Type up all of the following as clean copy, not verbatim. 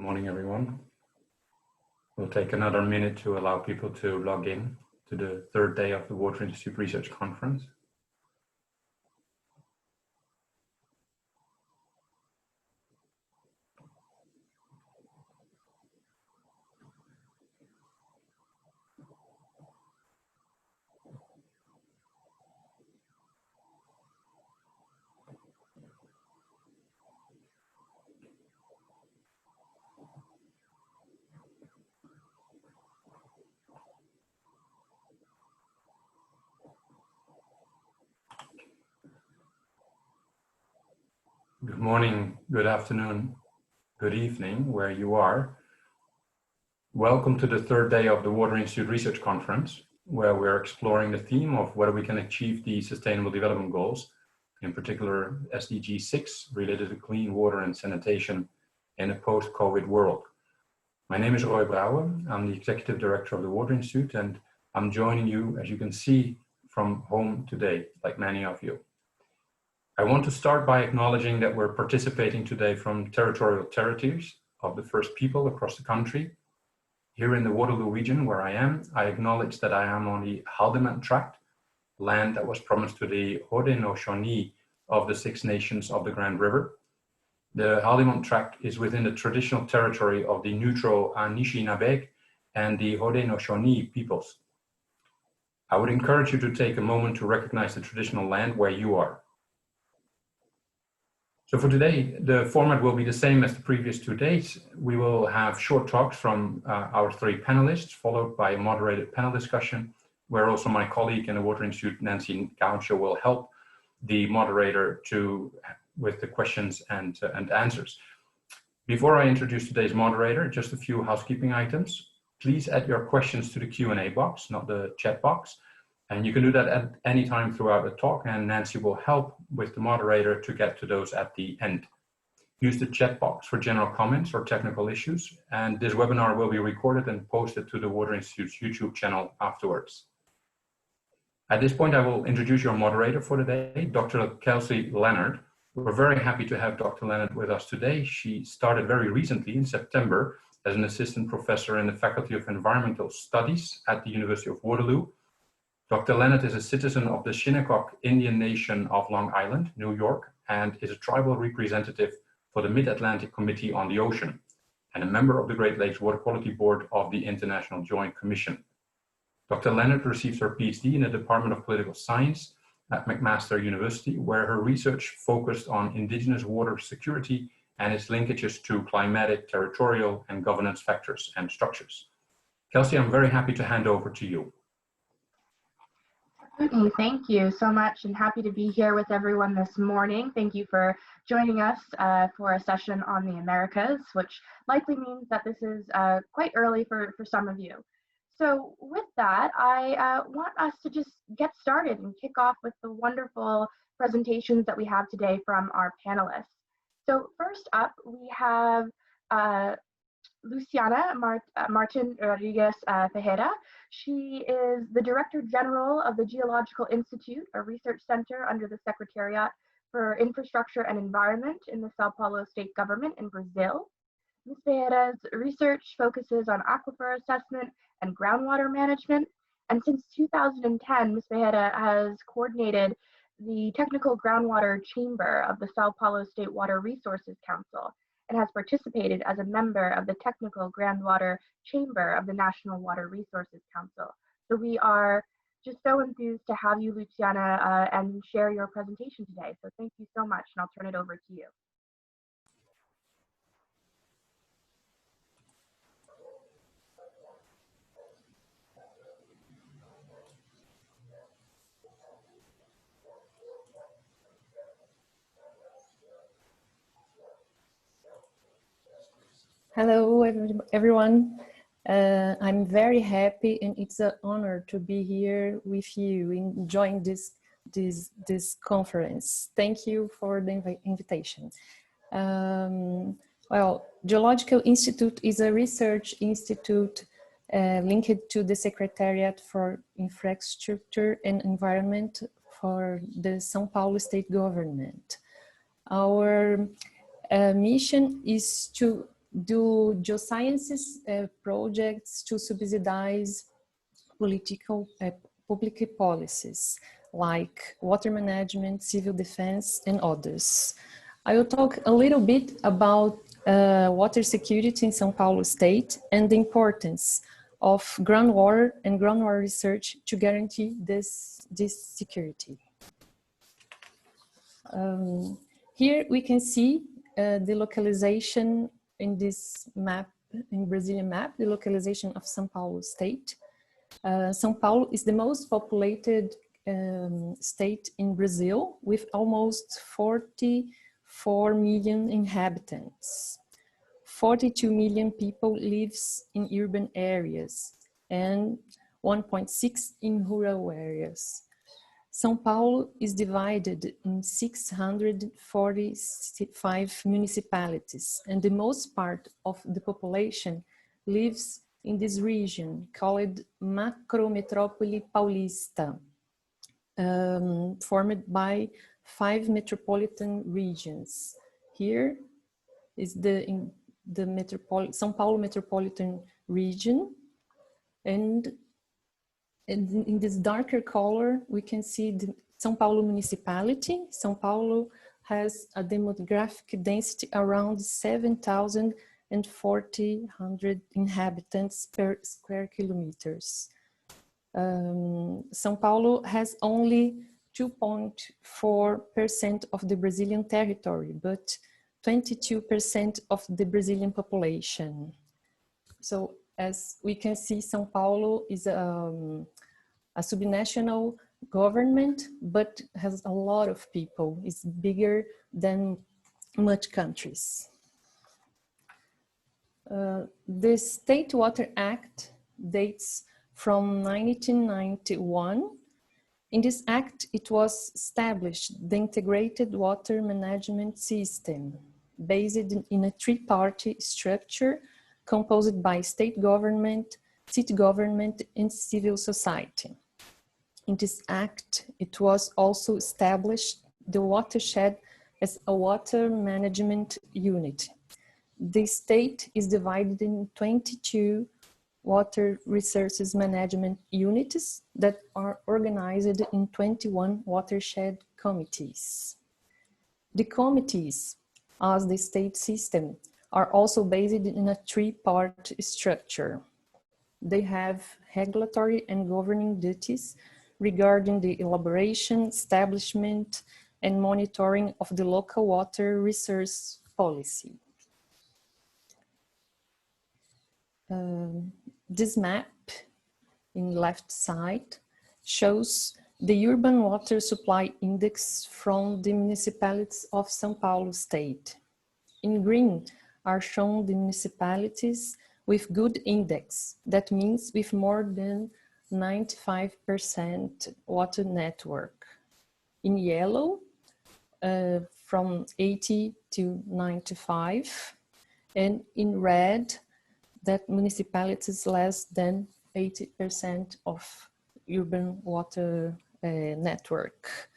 morning, everyone. We'll take another minute to allow people to log in to the third day of the Water Institute Research Conference. Good morning, good afternoon, good evening, where you are. Welcome to the third day of the Water Institute Research Conference, where we're exploring the theme of whether we can achieve the Sustainable Development Goals, in particular SDG 6, related to clean water and sanitation in a post-COVID world. My name is Roy Brouwer. I'm the Executive Director of the Water Institute, and I'm joining you, as you can see, from home today, like many of you. I want to start by acknowledging that we're participating today from territorial territories of the First People across the country. Here in the Waterloo region where I am, I acknowledge that I am on the Haldimand Tract, land that was promised to the Haudenosaunee of the Six Nations of the Grand River. The Haldimand Tract is within the traditional territory of the neutral Anishinaabe and the Haudenosaunee peoples. I would encourage you to take a moment to recognize the traditional land where you are. So for today, the format will be the same as the previous 2 days. We will have short talks from our three panelists, followed by a moderated panel discussion, where also my colleague in the Water Institute, Nancy Gaucho, will help the moderator with the questions and answers. Before I introduce today's moderator, just a few housekeeping items. Please add your questions to the Q&A box, not the chat box. And you can do that at any time throughout the talk, and Nancy will help with the moderator to get to those at the end. Use the chat box for general comments or technical issues, and this webinar will be recorded and posted to the Water Institute's YouTube channel afterwards. At this point, I will introduce your moderator for today, Dr. Kelsey Leonard. We're very happy to have Dr. Leonard with us today. She started very recently in September as an assistant professor in the Faculty of Environmental Studies at the University of Waterloo. Dr. Leonard is a citizen of the Shinnecock Indian Nation of Long Island, New York, and is a tribal representative for the Mid-Atlantic Committee on the Ocean, and a member of the Great Lakes Water Quality Board of the International Joint Commission. Dr. Leonard received her PhD in the Department of Political Science at McMaster University, where her research focused on indigenous water security and its linkages to climatic, territorial, and governance factors and structures. Kelsey, I'm very happy to hand over to you. Thank you so much, and happy to be here with everyone this morning. Thank you for joining us for a session on the Americas, which likely means that this is quite early for some of you. So with that, I want us to just get started and kick off with the wonderful presentations that we have today from our panelists. So first up, we have Luciana Martin Rodriguez Tejeda. She is the Director General of the Geological Institute, a research center under the Secretariat for Infrastructure and Environment in the Sao Paulo state government in Brazil. Ms. Tejeda's research focuses on aquifer assessment and groundwater management. And since 2010, Ms. Tejeda has coordinated the Technical Groundwater Chamber of the Sao Paulo State Water Resources Council, and has participated as a member of the Technical Groundwater Chamber of the National Water Resources Council. So we are just so enthused to have you, Luciana, and share your presentation today. So thank you so much, and I'll turn it over to you. Hello, everyone. I'm very happy, and it's an honor to be here with you enjoying this conference. Thank you for the invitation. Well, Geological Institute is a research institute linked to the Secretariat for Infrastructure and Environment for the São Paulo state government. Our mission is to do geosciences projects to subsidize public policies like water management, civil defense, and others. I will talk a little bit about water security in São Paulo state and the importance of groundwater and groundwater research to guarantee this security. Here we can see the localization in this map, in Brazilian map, the localization of São Paulo state. São Paulo is the most populated state in Brazil with almost 44 million inhabitants. 42 million people lives in urban areas and 1.6 in rural areas. São Paulo is divided in 645 municipalities, and the most part of the population lives in this region called Macrometrópole Paulista, formed by 5 metropolitan regions. Here is the São Paulo metropolitan region, and in this darker color, we can see the São Paulo municipality. São Paulo has a demographic density around 7,400 inhabitants per square kilometers. São Paulo has only 2.4% of the Brazilian territory, but 22% of the Brazilian population. So as we can see, São Paulo is a subnational government, but has a lot of people. It's bigger than much countries. The State Water Act dates from 1991. In this act, it was established the integrated water management system based in a three-party structure composed by state government, city government, and civil society. In this act, it was also established the watershed as a water management unit. The state is divided in 22 water resources management units that are organized in 21 watershed committees. The committees, as the state system, are also based in a three-part structure. They have regulatory and governing duties regarding the elaboration, establishment, and monitoring of the local water resource policy. This map in left side shows the urban water supply index from the municipalities of São Paulo state. In green are shown the municipalities with good index. That means with more than 95% water network. In yellow, from 80 to 95, and in red, that municipalities less than 80% of urban water network.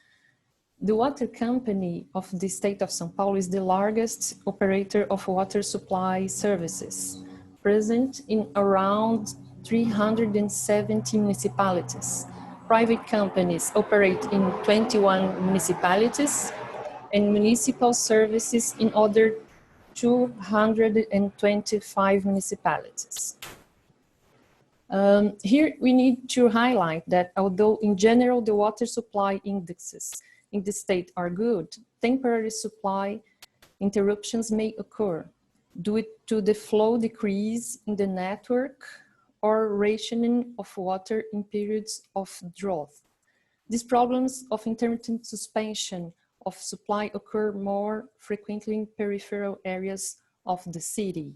The water company of the state of São Paulo is the largest operator of water supply services, present in around 370 municipalities. Private companies operate in 21 municipalities and municipal services in other 225 municipalities. Here we need to highlight that although in general the water supply indexes in the state are good, temporary supply interruptions may occur due to the flow decrease in the network or rationing of water in periods of drought. These problems of intermittent suspension of supply occur more frequently in peripheral areas of the city.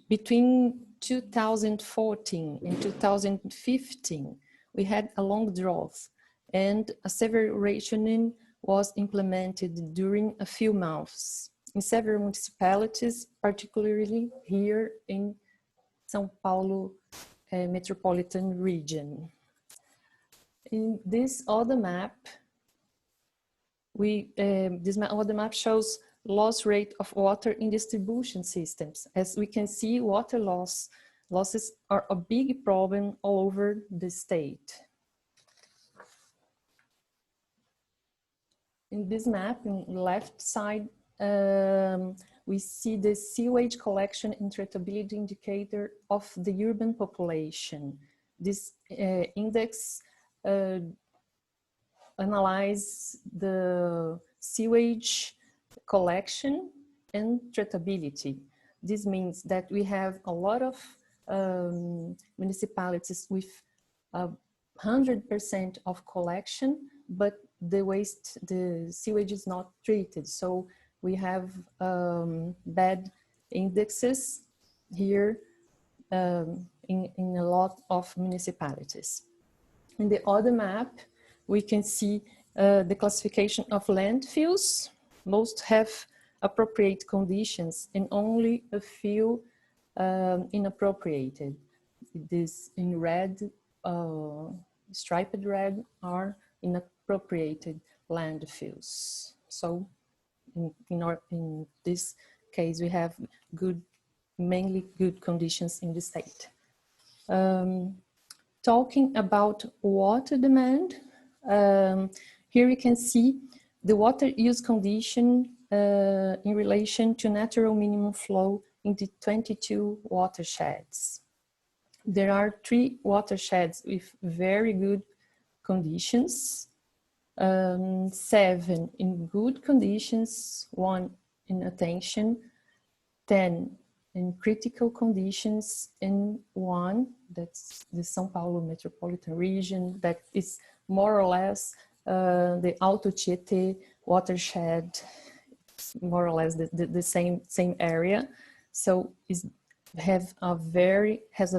Between 2014 and 2015, we had a long drought and a severe rationing was implemented during a few months in several municipalities, particularly here in São Paulo metropolitan region. In this other map, this other map shows loss rate of water in distribution systems. As we can see, water losses are a big problem all over the state. In this map, in the left side, we see the sewage collection and treatability indicator of the urban population. This index analyzes the sewage collection and treatability. This means that we have a lot of municipalities with 100% of collection, but the sewage is not treated. So we have bad indexes here in a lot of municipalities. In the other map, we can see the classification of landfills. Most have appropriate conditions and only a few inappropriated. This in red, striped red are inappropriated landfills. So in this case, we have mainly good conditions in the state. Talking about water demand, here you can see the water use condition in relation to natural minimum flow in the 22 watersheds. There are 3 watersheds with very good conditions, 7 in good conditions, 1 in attention, 10 in critical conditions, and 1, that's the São Paulo metropolitan region, that is more or less the Alto Tietê watershed, more or less the same area. So has a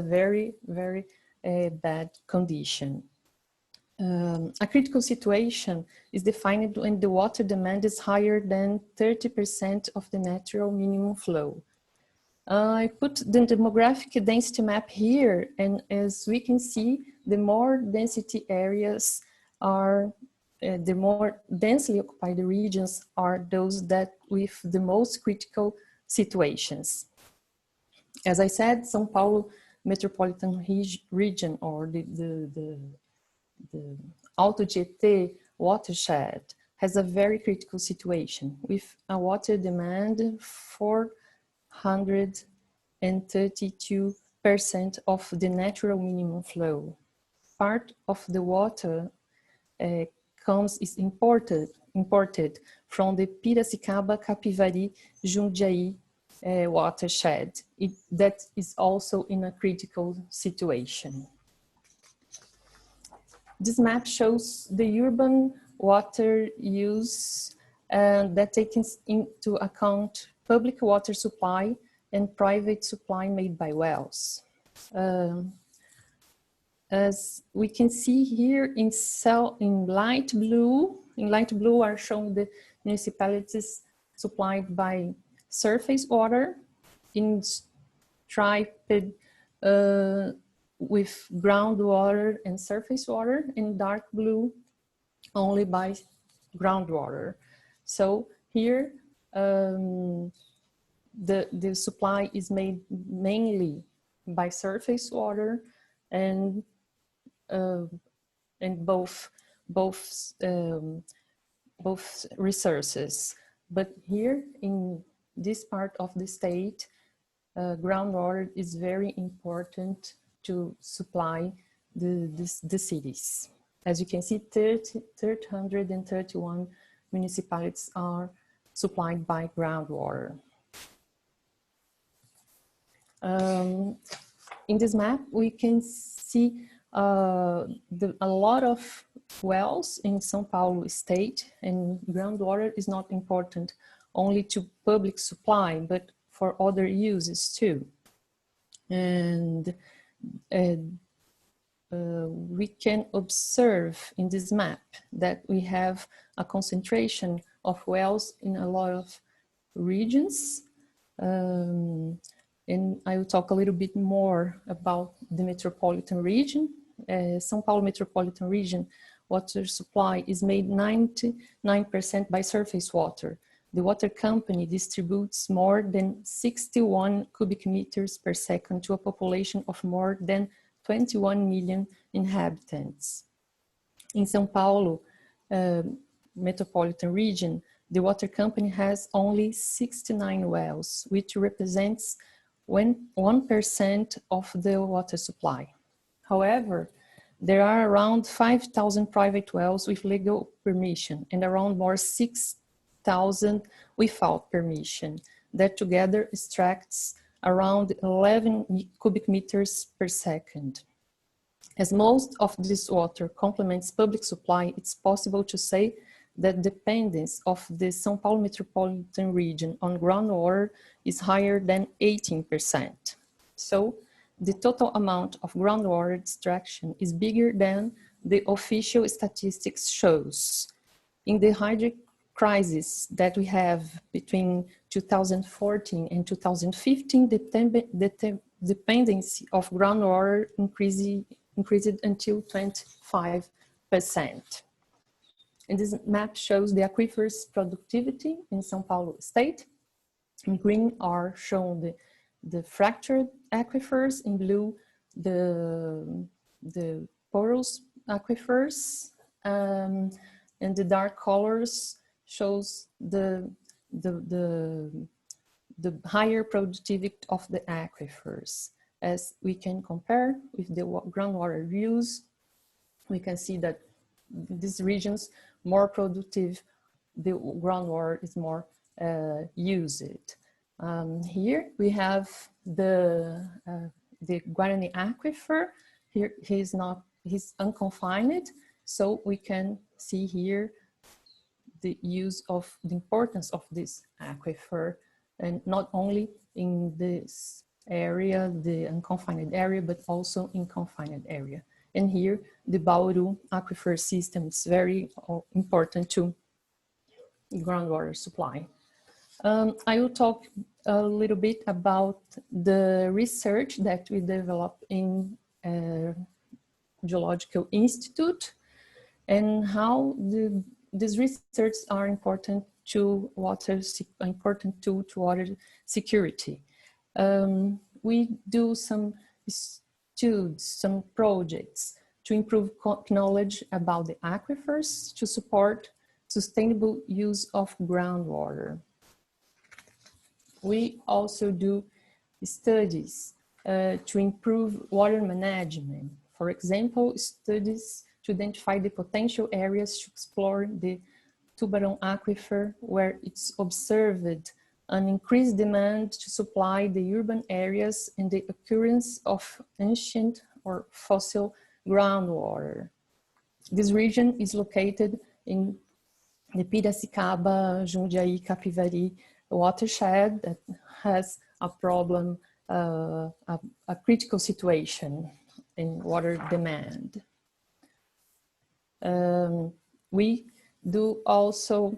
very bad condition. A critical situation is defined when the water demand is higher than 30% of the natural minimum flow. I put the demographic density map here, and as we can see, the more density areas are, the more densely occupied regions are those that with the most critical situations. As I said, São Paulo metropolitan region, or the Alto Tietê watershed, has a very critical situation with a water demand for 132% of the natural minimum flow. Part of the water is imported from the Piracicaba, Capivari, Jundiaí watershed. That is also in a critical situation. This map shows the urban water use that takes into account public water supply and private supply made by wells. As we can see here in light blue are shown the municipalities supplied by surface water, in striped with groundwater and surface water, in dark blue only by groundwater. So here the supply is made mainly by surface water and both resources. But here in this part of the state, groundwater is very important to supply the cities. As you can see, 331 municipalities are supplied by groundwater. In this map, we can see a lot of wells in São Paulo state, and groundwater is not important only to public supply, but for other uses too. And we can observe in this map that we have a concentration of wells in a lot of regions. And I will talk a little bit more about the metropolitan region. São Paulo metropolitan region water supply is made 99% by surface water, the water company distributes more than 61 cubic meters per second to a population of more than 21 million inhabitants. In São Paulo metropolitan region, the water company has only 69 wells, which represents 1% of the water supply. However, there are around 5,000 private wells with legal permission and around more 6,000 without permission, that together extracts around 11 cubic meters per second. As most of this water complements public supply, it's possible to say that dependence of the São Paulo metropolitan region on groundwater is higher than 18%. So the total amount of groundwater extraction is bigger than the official statistics shows. In the hydric crisis that we have between 2014 and 2015, the dependency of groundwater increased until 25%. And this map shows the aquifers productivity in São Paulo state. In green are shown the fractured aquifers, in blue the porous aquifers, and the dark colors shows the higher productivity of the aquifers. As we can compare with the groundwater use, we can see that these regions more productive, the groundwater is more used. Here we have the Guarani aquifer. Here he's unconfined, so we can see here the use of the importance of this aquifer, and not only in this area, the unconfined area, but also in confined area. And here, the Bauru aquifer system is very important to groundwater supply. I will talk a little bit about the research that we developed in Geological Institute and how these research are important to water security. We do some studies, some projects to improve knowledge about the aquifers to support sustainable use of groundwater. We also do studies to improve water management. For example, studies to identify the potential areas to explore the Tubarão aquifer, where it's observed an increased demand to supply the urban areas and the occurrence of ancient or fossil groundwater. This region is located in the Piracicaba, Jundiaí, Capivari watershed that has a problem, a critical situation in water demand. We do also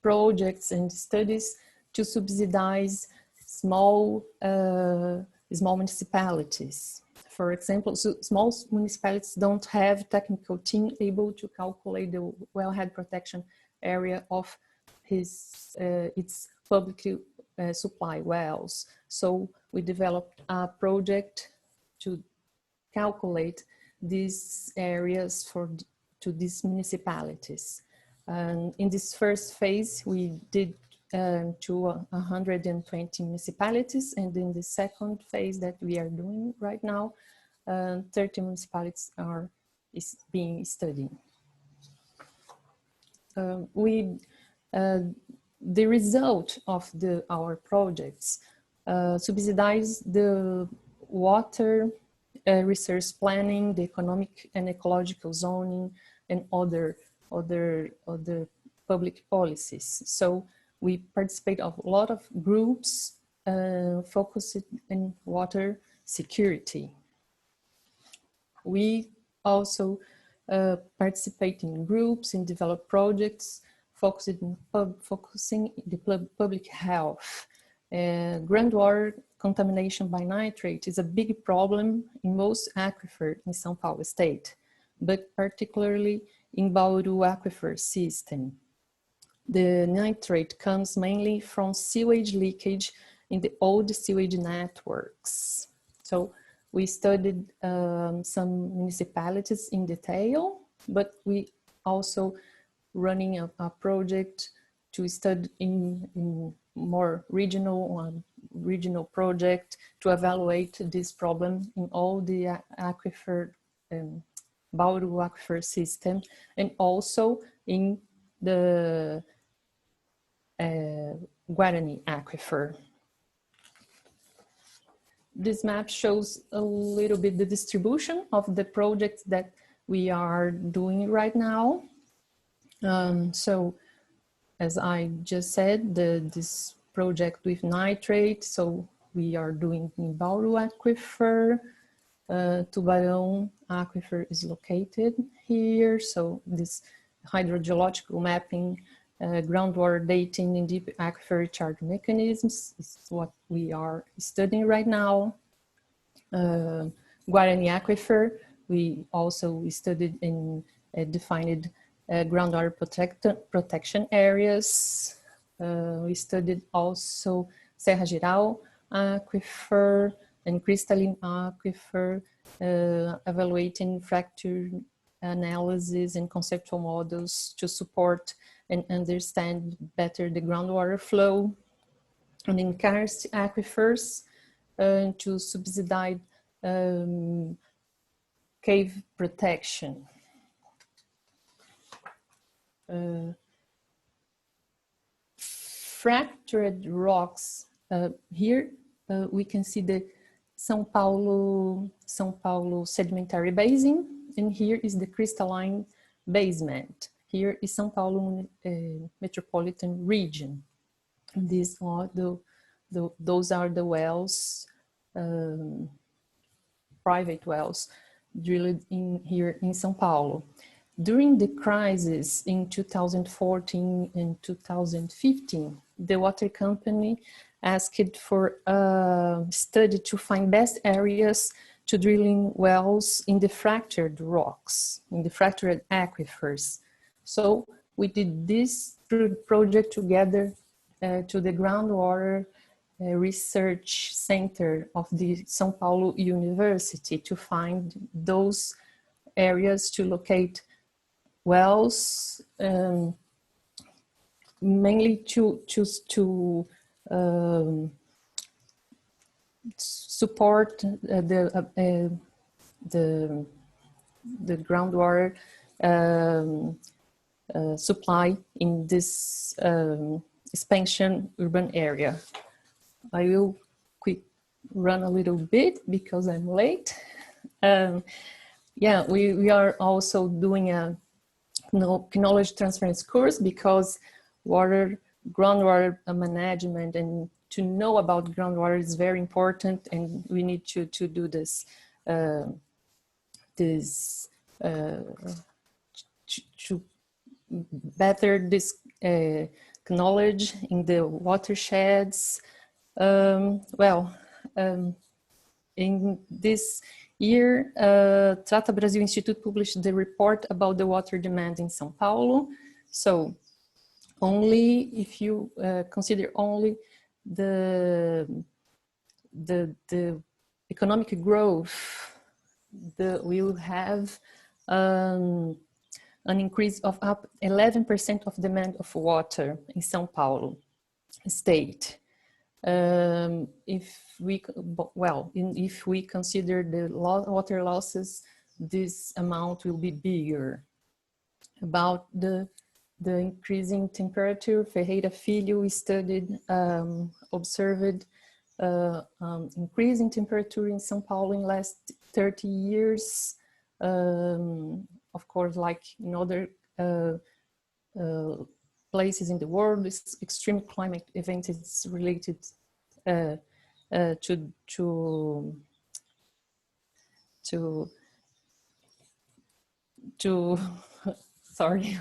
projects and studies to subsidize small municipalities. For example, so small municipalities don't have technical team able to calculate the wellhead protection area of its publicly supply wells. So we developed a project to calculate these areas to these municipalities. And in this first phase, we did to 120 municipalities, and in the second phase that we are doing right now, 30 municipalities is being studied. The result of our projects subsidize the water resource planning, the economic and ecological zoning, and other public policies. So we participate of a lot of groups focused in water security. We also participate in groups and develop projects focusing the public health. Groundwater contamination by nitrate is a big problem in most aquifers in São Paulo state, but particularly in Bauru aquifer system. The nitrate comes mainly from sewage leakage in the old sewage networks. So we studied some municipalities in detail, but we also running a project to study in more regional project to evaluate this problem in all the aquifer, Bauru aquifer system, and also in the Guarani aquifer. This map shows a little bit the distribution of the projects that we are doing right now. So as I just said, this project with nitrate, so we are doing in Bauru aquifer, Tubarão aquifer is located here. So this hydrogeological mapping, groundwater dating in deep aquifer recharge mechanisms is what we are studying right now. Guarani aquifer, we also studied in defined groundwater protection areas. We studied also Serra Geral aquifer and crystalline aquifer, evaluating fracture analysis and conceptual models to support and understand better the groundwater flow. And in karst aquifers, to subsidize cave protection. Fractured rocks. Here we can see the São Paulo sedimentary basin, and here is the crystalline basement. Here is São Paulo metropolitan region. And these are those are the wells, private wells drilled in here in São Paulo. During the crisis in 2014 and 2015, the water company asked for a study to find best areas to drilling wells in the fractured rocks, in the fractured aquifers. So we did this project together to the groundwater research center of the São Paulo University to find those areas to locate wells, mainly to support the groundwater supply in this expansion urban area. I will quick run a little bit because I'm late. Yeah, we are also doing a knowledge transference course because groundwater management and to know about groundwater is very important, and we need to do this to better this knowledge in the watersheds. In this year, Trata Brasil Institute published the report about the water demand in São Paulo. So only if you consider only the economic growth, we will have an increase of up 11% of demand of water in São Paulo state. If we consider the water losses, this amount will be bigger. About the increasing temperature, Ferreira Filho studied, observed increasing temperature in São Paulo in last 30 years. Of course, like in other places in the world, this extreme climate event is related to sorry,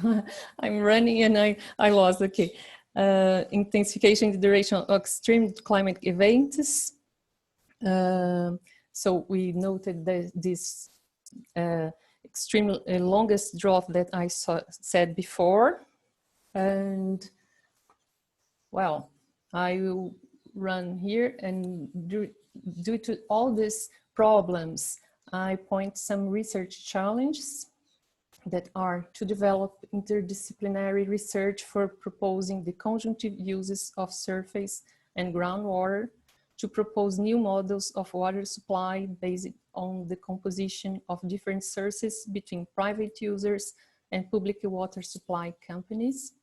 I'm running and I lost, okay. Intensification in the duration of extreme climate events. So we noted that this extreme longest drought that I said before. And Well, I will run here, and due to all these problems, I point some research challenges that are to develop interdisciplinary research for proposing the conjunctive uses of surface and groundwater, to propose new models of water supply based on the composition of different sources between private users and public water supply companies,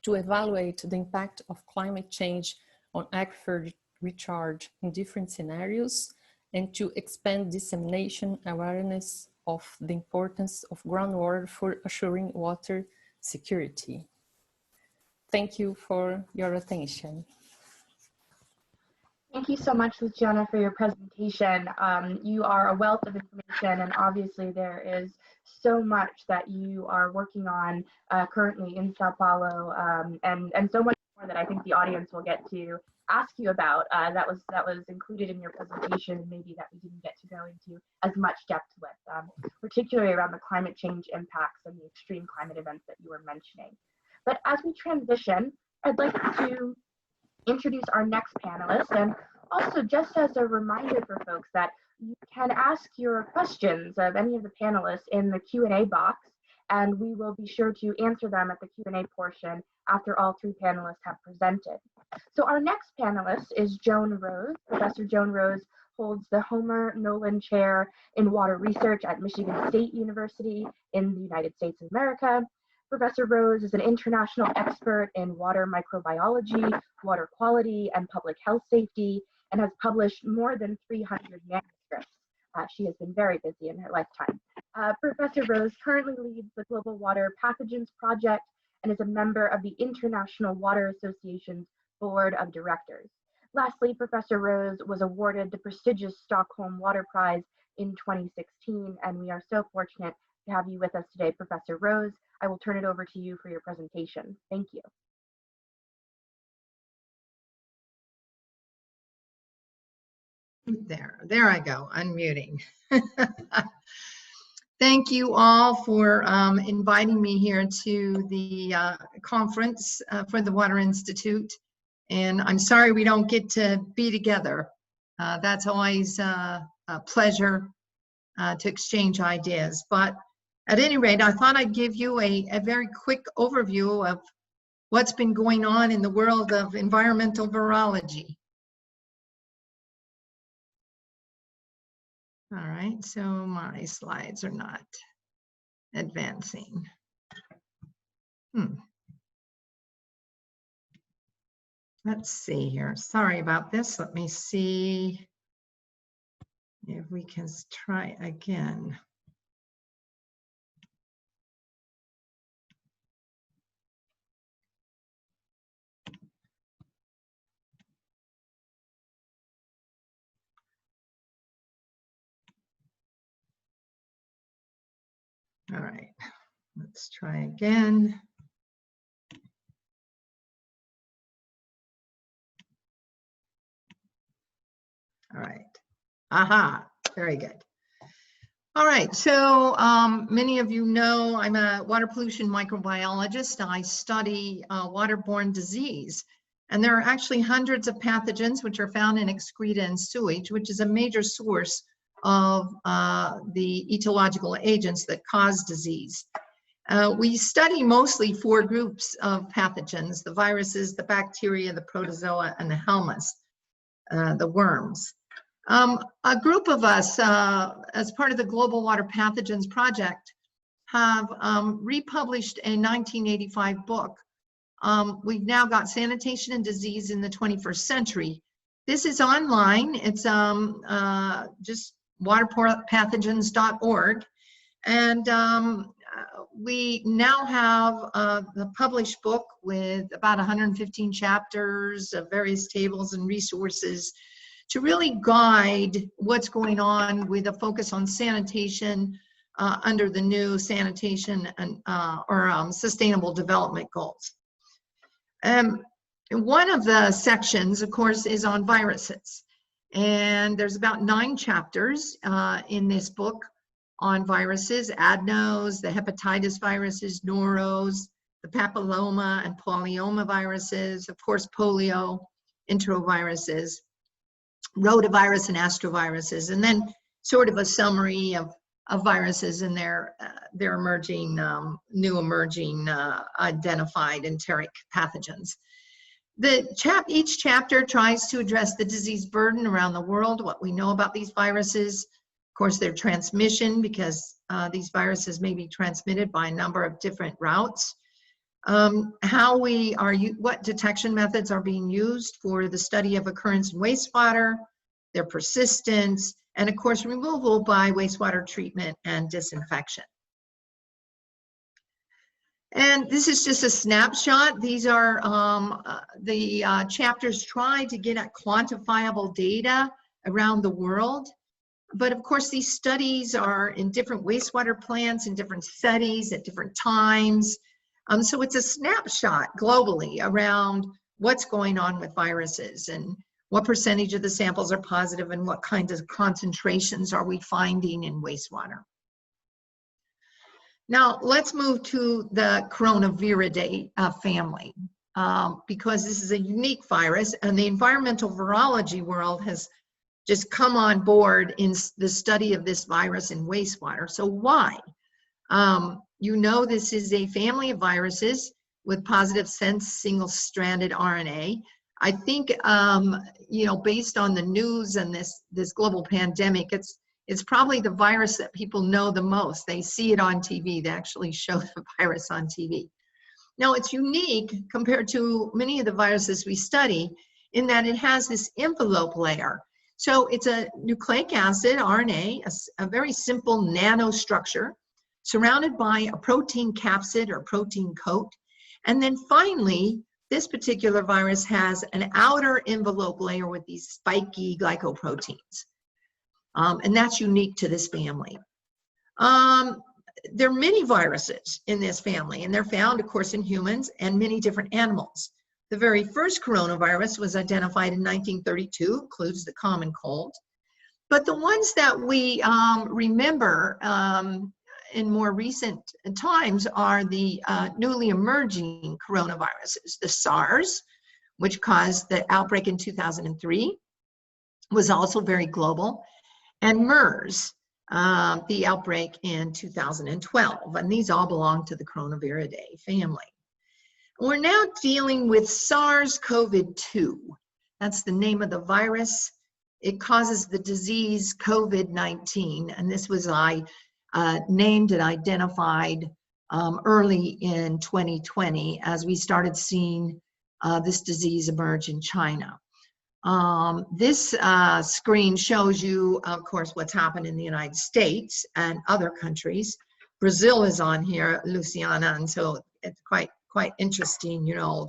to evaluate the impact of climate change on aquifer recharge in different scenarios, and to expand dissemination awareness of the importance of groundwater for assuring water security. Thank you for your attention. Thank you so much, Luciana, for your presentation. You are a wealth of information, and obviously there is so much that you are working on currently in Sao Paulo, and so much more that I think the audience will get to ask you about that was included in your presentation, maybe that we didn't get to go into as much depth with, particularly around the climate change impacts and the extreme climate events that you were mentioning. But as we transition, I'd like to introduce our next panelist, and also just as a reminder for folks that you can ask your questions of any of the panelists in the Q&A box, and we will be sure to answer them at the Q&A portion after all three panelists have presented. So our next panelist is Joan Rose. Professor Joan Rose holds the Homer Nolan Chair in Water Research at Michigan State University in the United States of America. Professor Rose is an international expert in water microbiology, water quality, and public health safety, and has published more than 300 manuscripts. She has been very busy in her lifetime. Professor Rose currently leads the Global Water Pathogens Project and is a member of the International Water Association's Board of Directors. Lastly, Professor Rose was awarded the prestigious Stockholm Water Prize in 2016, and we are so fortunate to have you with us today, Professor Rose. I will turn it over to you for your presentation. Thank you. There I go, unmuting. Thank you all for inviting me here to the conference for the Water Institute. And I'm sorry we don't get to be together. That's always a pleasure to exchange ideas. But at any rate, I thought I'd give you a very quick overview of what's been going on in the world of environmental virology. All right, so my slides are not advancing. Let's see here. Sorry about this. Let me see if we can try again. All right, let's try again. All right, aha, very good. All right, so many of you know I'm a water pollution microbiologist. I study waterborne disease, and there are actually hundreds of pathogens which are found in excreta and sewage, which is a major source of the etiological agents that cause disease. We study mostly 4 groups of pathogens: the viruses, the bacteria, the protozoa, and the helminths, the worms. A group of us, as part of the Global Water Pathogens Project, have republished a 1985 book. We've now got Sanitation and Disease in the 21st Century. This is online. It's just waterpathogens.org. And we now have the published book with about 115 chapters of various tables and resources to really guide what's going on with a focus on sanitation under the new sanitation and sustainable development goals. One of the sections, of course, is on viruses. And there's about 9 chapters in this book on viruses: adenovirus, the hepatitis viruses, noros, the papilloma and polyoma viruses, of course, polio, enteroviruses, rotavirus and astroviruses, and then sort of a summary of viruses and their emerging, new emerging identified enteric pathogens. Each chapter tries to address the disease burden around the world, what we know about these viruses, of course, their transmission, because these viruses may be transmitted by a number of different routes. What detection methods are being used for the study of occurrence in wastewater, their persistence, and of course, removal by wastewater treatment and disinfection. And this is just a snapshot. These are the chapters try to get at quantifiable data around the world. But of course, these studies are in different wastewater plants, in different studies at different times. So it's a snapshot globally around what's going on with viruses and what percentage of the samples are positive and what kinds of concentrations are we finding in wastewater. Now, let's move to the Coronaviridae family, because this is a unique virus, and the environmental virology world has just come on board in the study of this virus in wastewater. So why? You know, this is a family of viruses with positive sense single-stranded RNA. I think, you know, based on the news and this global pandemic, it's probably the virus that people know the most. They see it on TV. They actually show the virus on TV. Now, it's unique compared to many of the viruses we study in that it has this envelope layer. So it's a nucleic acid, RNA, a very simple nanostructure surrounded by a protein capsid or protein coat. And then finally, this particular virus has an outer envelope layer with these spiky glycoproteins. And that's unique to this family. There are many viruses in this family, and they're found, of course, in humans and many different animals. The very first coronavirus was identified in 1932, includes the common cold. But the ones that we remember in more recent times are the newly emerging coronaviruses. The SARS, which caused the outbreak in 2003, was also very global, and MERS, the outbreak in 2012, and these all belong to the Coronaviridae family. We're now dealing with SARS-CoV-2. That's the name of the virus. It causes the disease COVID-19, and this was named and identified early in 2020 as we started seeing this disease emerge in China. This screen shows you, of course, what's happened in the United States and other countries. Brazil is on here, Luciana, and so it's quite interesting, you know,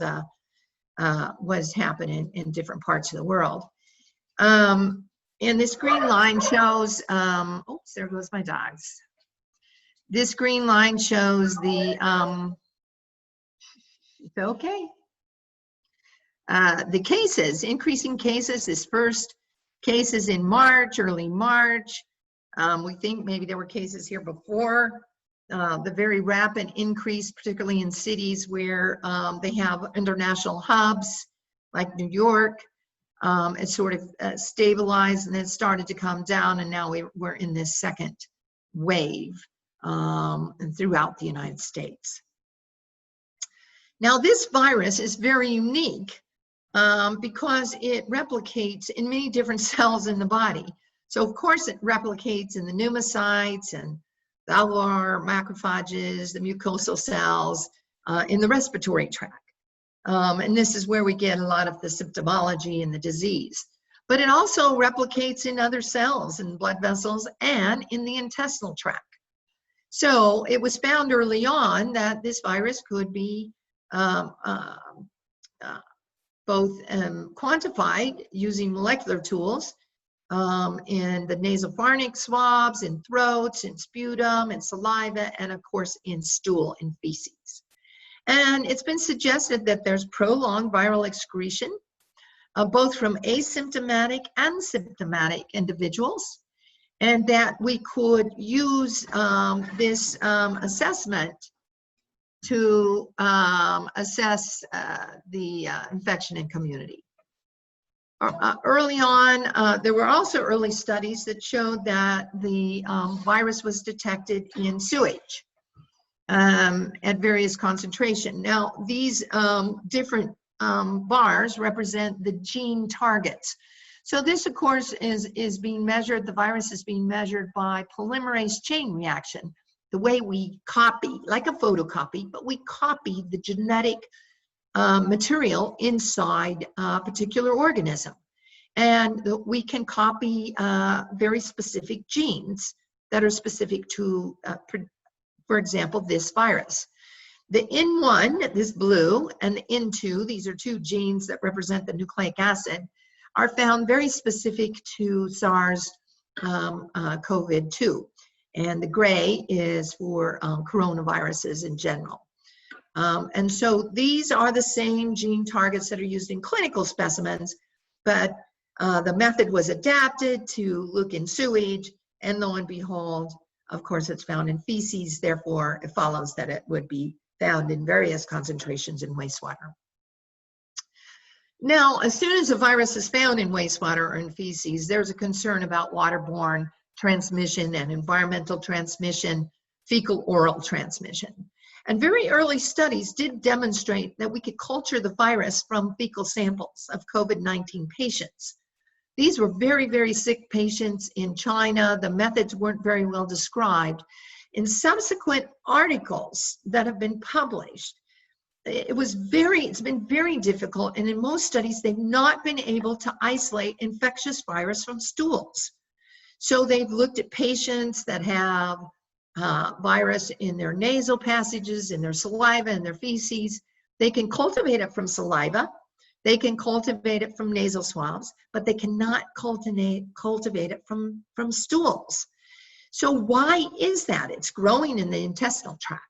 what's happening in different parts of the world. And this green line shows, oops, there goes my dogs. This green line shows the, it's okay. The cases, increasing cases. This first case is in March, early March. We think maybe there were cases here before. The very rapid increase, particularly in cities where they have international hubs, like New York. It sort of stabilized and then started to come down, and now we're in this second wave and throughout the United States. Now, this virus is very unique because it replicates in many different cells in the body. So, of course, it replicates in the pneumocytes and the alveolar macrophages, the mucosal cells, in the respiratory tract. And this is where we get a lot of the symptomology and the disease. But it also replicates in other cells and blood vessels and in the intestinal tract. So it was found early on that this virus could be both quantified using molecular tools in the nasopharynx swabs, in throats, in sputum, in saliva, and of course in stool, in feces. And it's been suggested that there's prolonged viral excretion, both from asymptomatic and symptomatic individuals, and that we could use this assessment to assess the infection in community. Early on, there were also early studies that showed that the virus was detected in sewage at various concentration. Now, these different bars represent the gene targets. So this, of course, is being measured, the virus is being measured by polymerase chain reaction, the way we copy, like a photocopy, but we copy the genetic material inside a particular organism. And we can copy very specific genes that are specific to, for example, this virus. The N1, this blue, and the N2, these are two genes that represent the nucleic acid, are found very specific to SARS-CoV-2. And the gray is for coronaviruses in general. And so these are the same gene targets that are used in clinical specimens, but the method was adapted to look in sewage, and lo and behold, of course, it's found in feces, therefore it follows that it would be found in various concentrations in wastewater. Now, as soon as a virus is found in wastewater or in feces, there's a concern about waterborne transmission and environmental transmission, fecal-oral transmission. And very early studies did demonstrate that we could culture the virus from fecal samples of COVID-19 patients. These were very, very sick patients in China. The methods weren't very well described. In subsequent articles that have been published, it's been very difficult, and in most studies, they've not been able to isolate infectious virus from stools. So they've looked at patients that have virus in their nasal passages, in their saliva, in their feces. They can cultivate it from saliva, they can cultivate it from nasal swabs, but they cannot cultivate it from stools. So why is that? It's growing in the intestinal tract,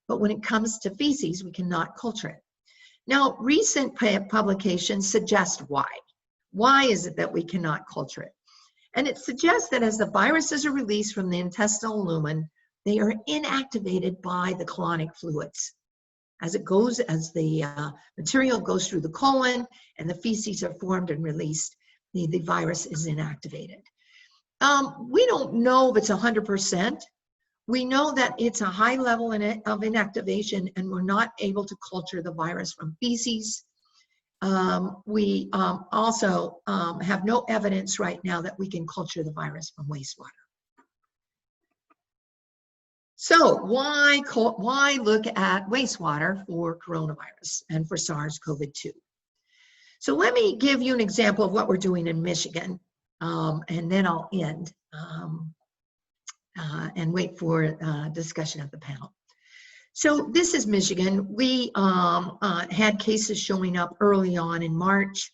but when it comes to feces, we cannot culture it. Now, recent publications suggest why. Why is it that we cannot culture it? And it suggests that as the viruses are released from the intestinal lumen, they are inactivated by the colonic fluids. As the material goes through the colon and the feces are formed and released, the virus is inactivated. We don't know if it's 100%. We know that it's a high level of inactivation, and we're not able to culture the virus from feces. We also have no evidence right now that we can culture the virus from wastewater. So why look at wastewater for coronavirus and for SARS-CoV-2? So let me give you an example of what we're doing in Michigan, and then I'll end and wait for discussion of the panel. So this is Michigan. We had cases showing up early on in March.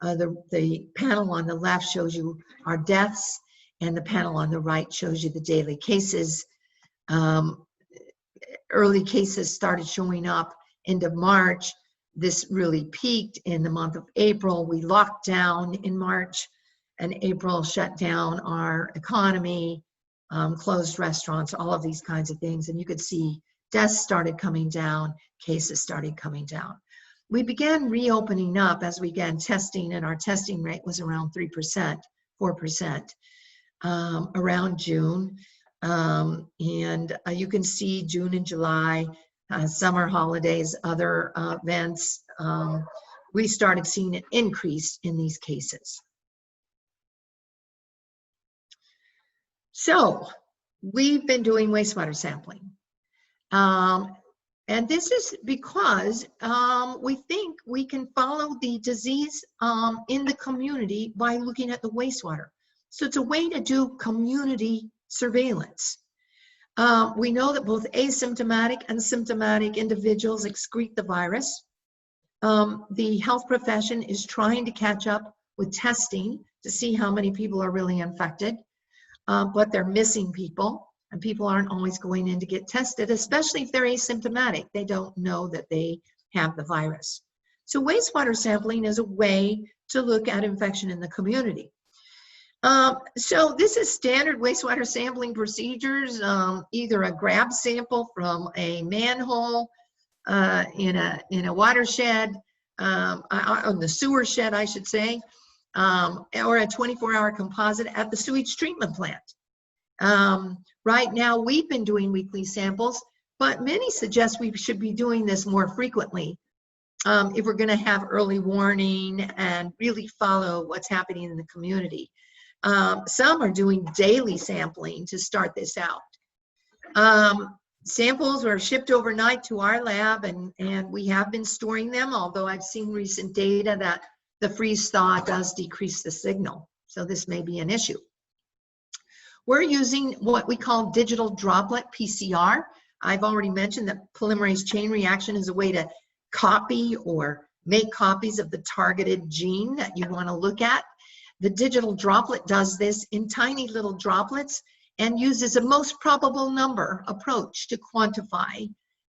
The panel on the left shows you our deaths, and the panel on the right shows you the daily cases. Early cases started showing up end of March. This really peaked in the month of April. We locked down in March, and April shut down our economy, closed restaurants, all of these kinds of things. And you could see deaths started coming down, cases started coming down. We began reopening up as we began testing, and our testing rate was around 3%, 4% around June. You can see June and July, summer holidays, other events, we started seeing an increase in these cases. So we've been doing wastewater sampling. And this is because we think we can follow the disease in the community by looking at the wastewater. So it's a way to do community surveillance. We know that both asymptomatic and symptomatic individuals excrete the virus. The health profession is trying to catch up with testing to see how many people are really infected, but they're missing people, and people aren't always going in to get tested, especially if they're asymptomatic. They don't know that they have the virus. So wastewater sampling is a way to look at infection in the community. So this is standard wastewater sampling procedures, either a grab sample from a manhole, in a watershed, on the sewer shed, I should say, or a 24-hour composite at the sewage treatment plant. Right now, we've been doing weekly samples, but many suggest we should be doing this more frequently if we're going to have early warning and really follow what's happening in the community. Some are doing daily sampling to start this out. Samples were shipped overnight to our lab, and we have been storing them, although I've seen recent data that the freeze thaw does decrease the signal. So this may be an issue. We're using what we call digital droplet PCR. I've already mentioned that polymerase chain reaction is a way to copy or make copies of the targeted gene that you want to look at. The digital droplet does this in tiny little droplets and uses a most probable number approach to quantify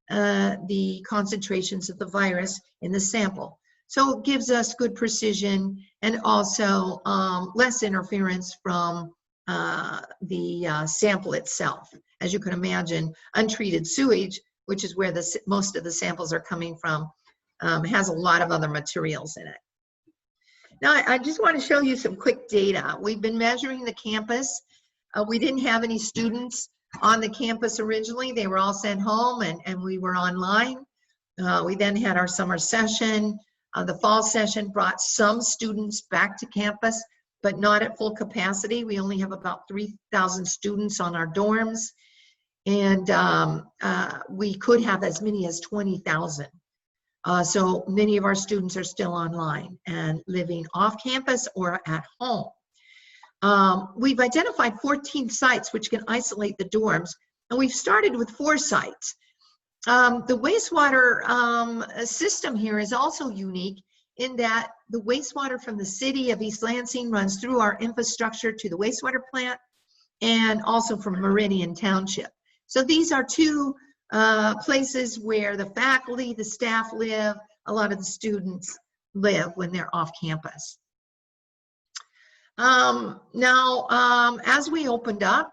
the concentrations of the virus in the sample. So it gives us good precision and also less interference from the sample itself. As you can imagine, untreated sewage, which is where most of the samples are coming from, has a lot of other materials in it. Now, I just want to show you some quick data. We've been measuring the campus. We didn't have any students on the campus originally. They were all sent home, and we were online. We then had our summer session. The fall session brought some students back to campus, but not at full capacity. We only have about 3,000 students on our dorms, and we could have as many as 20,000. So many of our students are still online and living off campus or at home. We've identified 14 sites which can isolate the dorms, and we've started with 4 sites. The wastewater system here is also unique in that the wastewater from the city of East Lansing runs through our infrastructure to the wastewater plant and also from Meridian Township. So these are 2 places where the faculty, the staff live, a lot of the students live when they're off campus. Now, as we opened up,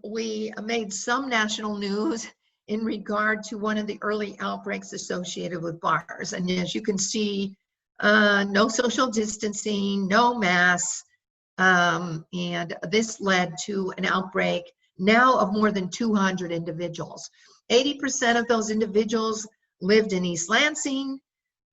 we made some national news in regard to one of the early outbreaks associated with bars. And as you can see, no social distancing, no masks, and this led to an outbreak now of more than 200 individuals. 80% of those individuals lived in East Lansing,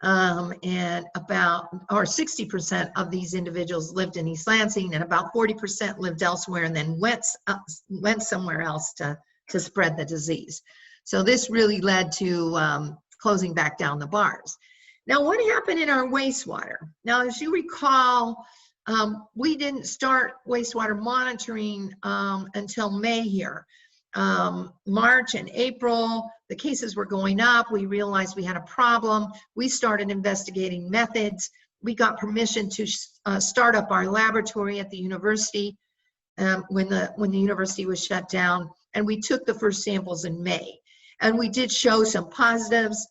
and about, or 60% of these individuals lived in East Lansing, and about 40% lived elsewhere and then went somewhere else to spread the disease. So this really led to closing back down the bars. Now, what happened in our wastewater? Now, as you recall, we didn't start wastewater monitoring until May here. March and April, the cases were going up. We realized we had a problem. We started investigating methods. We got permission to start up our laboratory at the university when the university was shut down, and we took the first samples in May. And we did show some positives.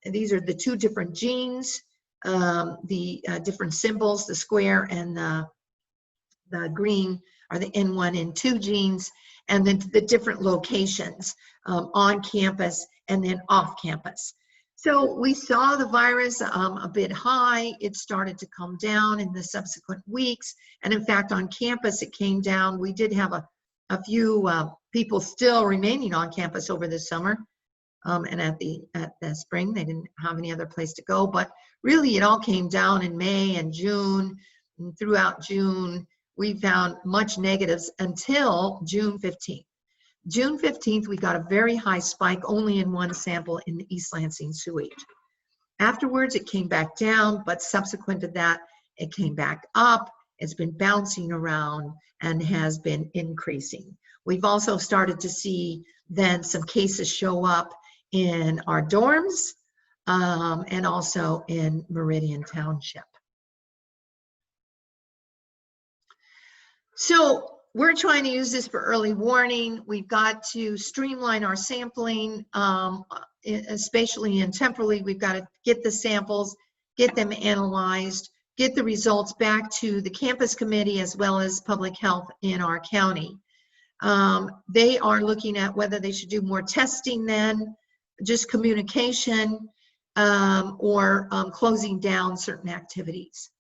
These are the 2 different genes, the different symbols, the square and the green are the N1, N2 genes, and then the different locations on campus and then off campus. So we saw the virus a bit high. It started to come down in the subsequent weeks. And in fact, on campus, it came down. We did have a few people still remaining on campus over the summer. And at the spring, they didn't have any other place to go. But really, it all came down in May and June. And throughout June, we found much negatives until June 15th. June 15th, we got a very high spike only in 1 sample in the East Lansing sewage. Afterwards, it came back down, but subsequent to that, it came back up. It's been bouncing around and has been increasing. We've also started to see then some cases show up in our dorms and also in Meridian Township. So we're trying to use this for early warning. We've got to streamline our sampling, spatially and temporally. We've got to get the samples, get them analyzed, get the results back to the campus committee as well as public health in our county. They are looking at whether they should do more testing then. just communication or closing down certain activities.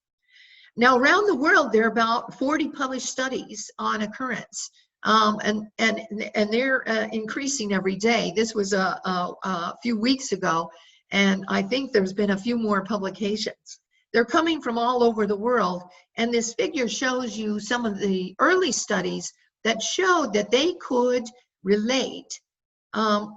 Now, around the world, there are about 40 published studies on occurrence, and they're increasing every day. This was a few weeks ago, and I think there's been a few more publications. They're coming from all over the world, and this figure shows you some of the early studies that showed that they could relate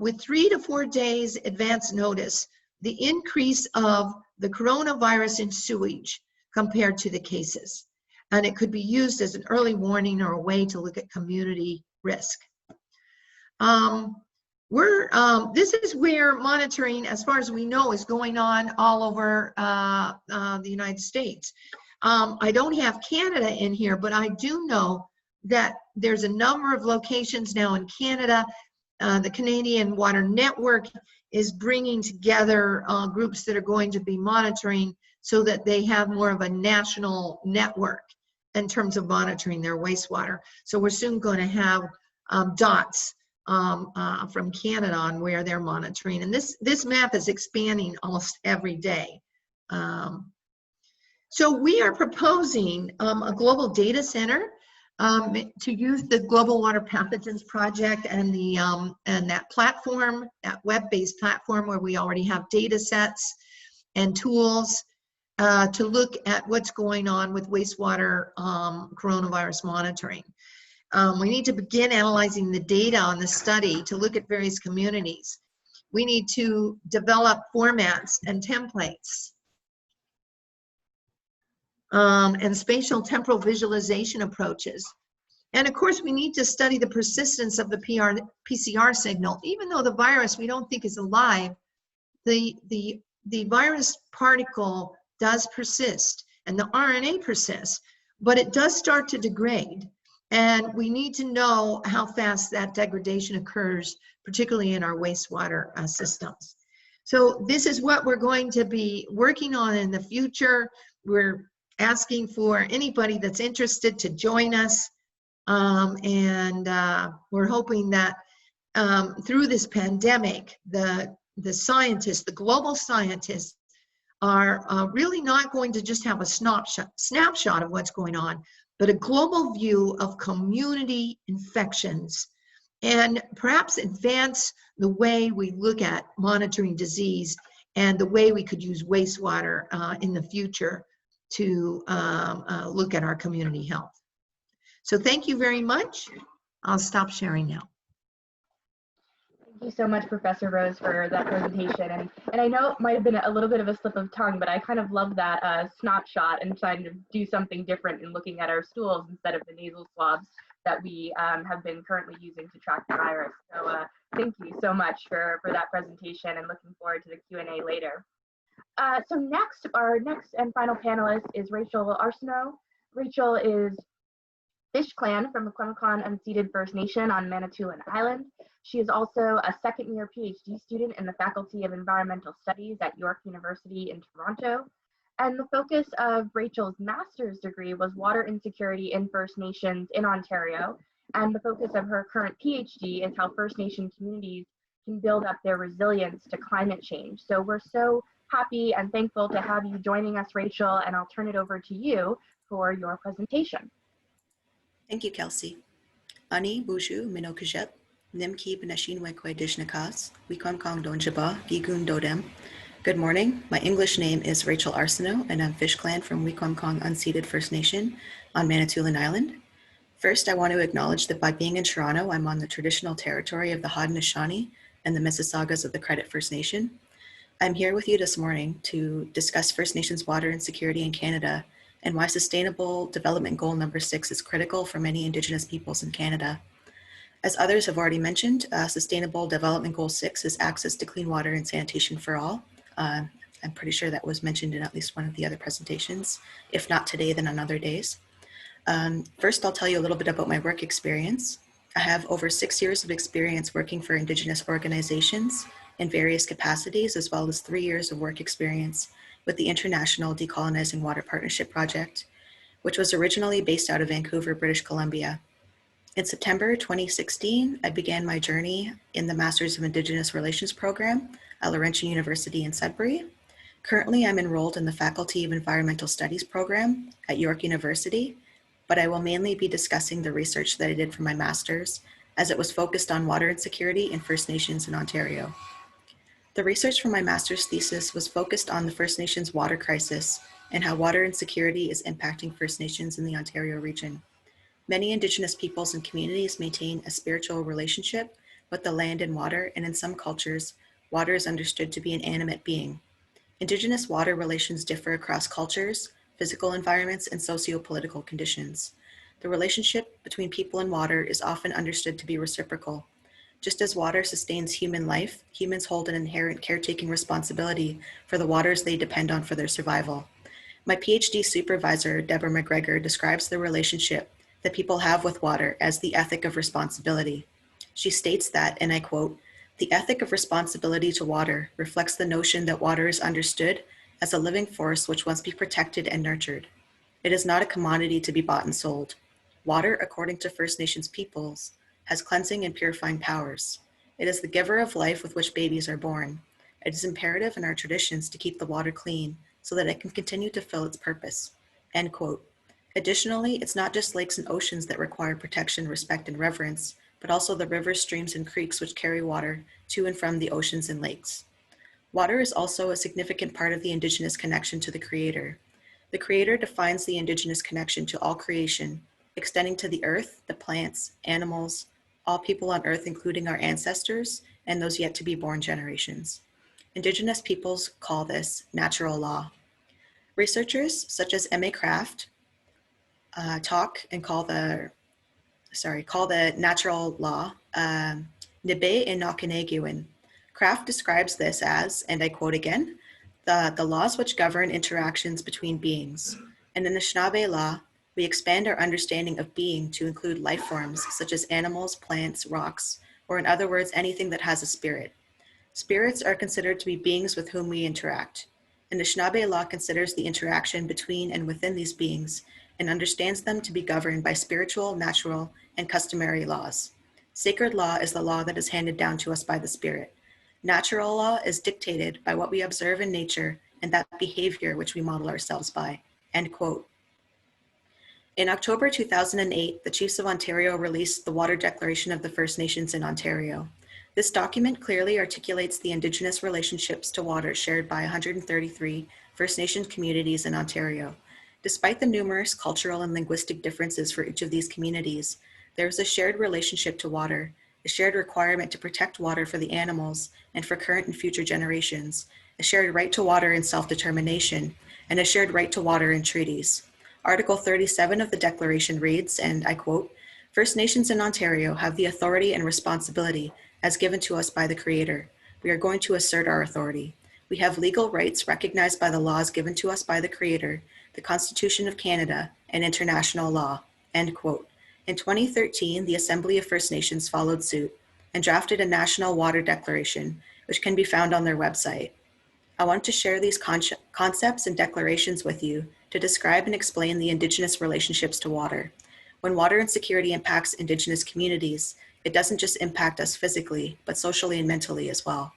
with 3 to 4 days advance notice the increase of the coronavirus in sewage compared to the cases. And it could be used as an early warning or a way to look at community risk. This is where monitoring, as far as we know, is going on all over the United States. I don't have Canada in here, but I do know that there's a number of locations now in Canada. The Canadian Water Network is bringing together groups that are going to be monitoring so that they have more of a national network in terms of monitoring their wastewater. So we're soon going to have dots from Canada on where they're monitoring. And this map is expanding almost every day. So we are proposing a global data center to use the Global Water Pathogens Project and that platform, that web-based platform where we already have data sets and tools to look at what's going on with wastewater coronavirus monitoring. We need to begin analyzing the data on the study to look at various communities. We need to develop formats and templates and spatial temporal visualization approaches. And of course, we need to study the persistence of the PCR signal. Even though the virus we don't think is alive, the virus particle does persist and the RNA persists, but it does start to degrade. And we need to know how fast that degradation occurs, particularly in our wastewater systems. So this is what we're going to be working on in the future. We're asking for anybody that's interested to join us. We're hoping that through this pandemic, the scientists, the global scientists, are really not going to just have a snapshot of what's going on, but a global view of community infections and perhaps advance the way we look at monitoring disease and the way we could use wastewater in the future to look at our community health. So thank you very much. I'll stop sharing now. Thank you so much, Professor Rose, for that presentation. And I know it might have been a little bit of a slip of tongue, but I kind of love that snapshot and trying to do something different in looking at our stools instead of the nasal swabs that we have been currently using to track the virus. So thank you so much for that presentation and looking forward to the Q&A later. So next, our next and final panelist is Rachel Arsenault. Rachel is Fish Clan from the Wikwemikong Unceded First Nation on Manitoulin Island. She is also a second-year PhD student in the Faculty of Environmental Studies at York University in Toronto. And the focus of Rachel's master's degree was water insecurity in First Nations in Ontario. And the focus of her current PhD is how First Nation communities can build up their resilience to climate change. So we're so happy and thankful to have you joining us, Rachel, and I'll turn it over to you for your presentation. Thank you, Kelsey. Ani Buju Minokujep, Nimki Benashin Wekwe Dishnakas, Wikwemikong Donjaba, Gigun Dodem. Good morning. My English name is Rachel Arsenault, and I'm Fish Clan from Wikwemikong Unceded First Nation on Manitoulin Island. First, I want to acknowledge that by being in Toronto, I'm on the traditional territory of the Haudenosaunee and the Mississaugas of the Credit First Nation. I'm here with you this morning to discuss First Nations water insecurity in Canada and why Sustainable Development Goal number 6 is critical for many Indigenous peoples in Canada. As others have already mentioned, Sustainable Development Goal 6 is access to clean water and sanitation for all. I'm pretty sure that was mentioned in at least one of the other presentations. If not today, then on other days. First, I'll tell you a little bit about my work experience. I have over 6 years of experience working for Indigenous organizations in various capacities, as well as 3 years of work experience with the International Decolonizing Water Partnership Project, which was originally based out of Vancouver, British Columbia. In September 2016, I began my journey in the Masters of Indigenous Relations program at Laurentian University in Sudbury. Currently, I'm enrolled in the Faculty of Environmental Studies program at York University, but I will mainly be discussing the research that I did for my master's, as it was focused on water insecurity in First Nations in Ontario. The research for my master's thesis was focused on the First Nations water crisis and how water insecurity is impacting First Nations in the Ontario region. Many Indigenous peoples and communities maintain a spiritual relationship with the land and water, and in some cultures, water is understood to be an animate being. Indigenous water relations differ across cultures, physical environments, and socio-political conditions. The relationship between people and water is often understood to be reciprocal. Just as water sustains human life, humans hold an inherent caretaking responsibility for the waters they depend on for their survival. My PhD supervisor, Deborah McGregor, describes the relationship that people have with water as the ethic of responsibility. She states that, and I quote, "The ethic of responsibility to water reflects the notion that water is understood as a living force which must be protected and nurtured. It is not a commodity to be bought and sold. Water, according to First Nations peoples, has cleansing and purifying powers. It is the giver of life with which babies are born. It is imperative in our traditions to keep the water clean so that it can continue to fill its purpose." End quote. Additionally, it's not just lakes and oceans that require protection, respect, and reverence, but also the rivers, streams, and creeks which carry water to and from the oceans and lakes. Water is also a significant part of the Indigenous connection to the Creator. The Creator defines the Indigenous connection to all creation, extending to the earth, the plants, animals, all people on earth, including our ancestors and those yet to be born generations. Indigenous peoples call this natural law. Researchers such as M.A. Craft call the natural law Nibe and Nakanegewin. Craft describes this as, and I quote again, the laws which govern interactions between beings. In the Anishinaabe law, we expand our understanding of being to include life forms such as animals, plants, rocks, or in other words, anything that has a spirit. Spirits are considered to be beings with whom we interact. Anishinaabe law considers the interaction between and within these beings and understands them to be governed by spiritual, natural, and customary laws. Sacred law is the law that is handed down to us by the Spirit. Natural law is dictated by what we observe in nature and that behavior which we model ourselves by. End quote. In October 2008, the Chiefs of Ontario released the Water Declaration of the First Nations in Ontario. This document clearly articulates the Indigenous relationships to water shared by 133 First Nations communities in Ontario. Despite the numerous cultural and linguistic differences for each of these communities, there is a shared relationship to water, a shared requirement to protect water for the animals and for current and future generations, a shared right to water and self-determination, and a shared right to water in treaties. Article 37 of the Declaration reads, and I quote, "First Nations in Ontario have the authority and responsibility as given to us by the Creator. We are going to assert our authority. We have legal rights recognized by the laws given to us by the Creator, the Constitution of Canada, and international law." End quote. In 2013, the Assembly of First Nations followed suit and drafted a National Water Declaration, which can be found on their website. I want to share these concepts and declarations with you to describe and explain the Indigenous relationships to water. When water insecurity impacts Indigenous communities, it doesn't just impact us physically, but socially and mentally as well.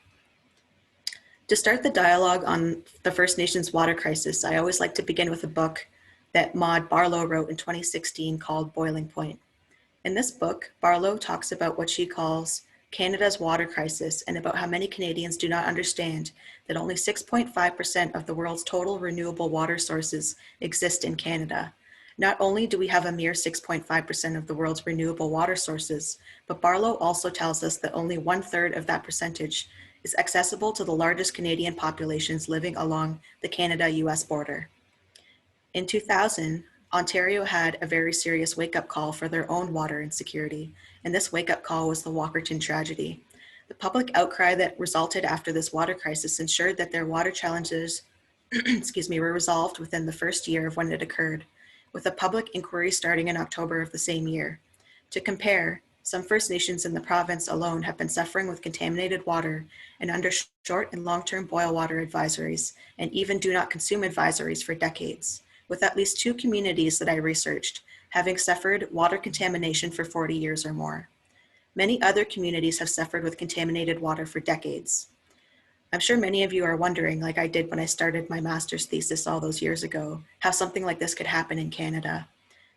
To start the dialogue on the First Nations water crisis, I always like to begin with a book that Maud Barlow wrote in 2016 called Boiling Point. In this book, Barlow talks about what she calls Canada's water crisis and about how many Canadians do not understand that only 6.5% of the world's total renewable water sources exist in Canada. Not only do we have a mere 6.5% of the world's renewable water sources, but Barlow also tells us that only 1/3 of that percentage is accessible to the largest Canadian populations living along the Canada-US border. In 2000, Ontario had a very serious wake-up call for their own water insecurity, and this wake-up call was the Walkerton tragedy. The public outcry that resulted after this water crisis ensured that their water challenges were resolved within the first year of when it occurred, with a public inquiry starting in October of the same year. To compare, some First Nations in the province alone have been suffering with contaminated water and under short and long-term boil water advisories, and even do not consume advisories for decades. With at least 2 communities that I researched, having suffered water contamination for 40 years or more. Many other communities have suffered with contaminated water for decades. I'm sure many of you are wondering, like I did when I started my master's thesis all those years ago, how something like this could happen in Canada.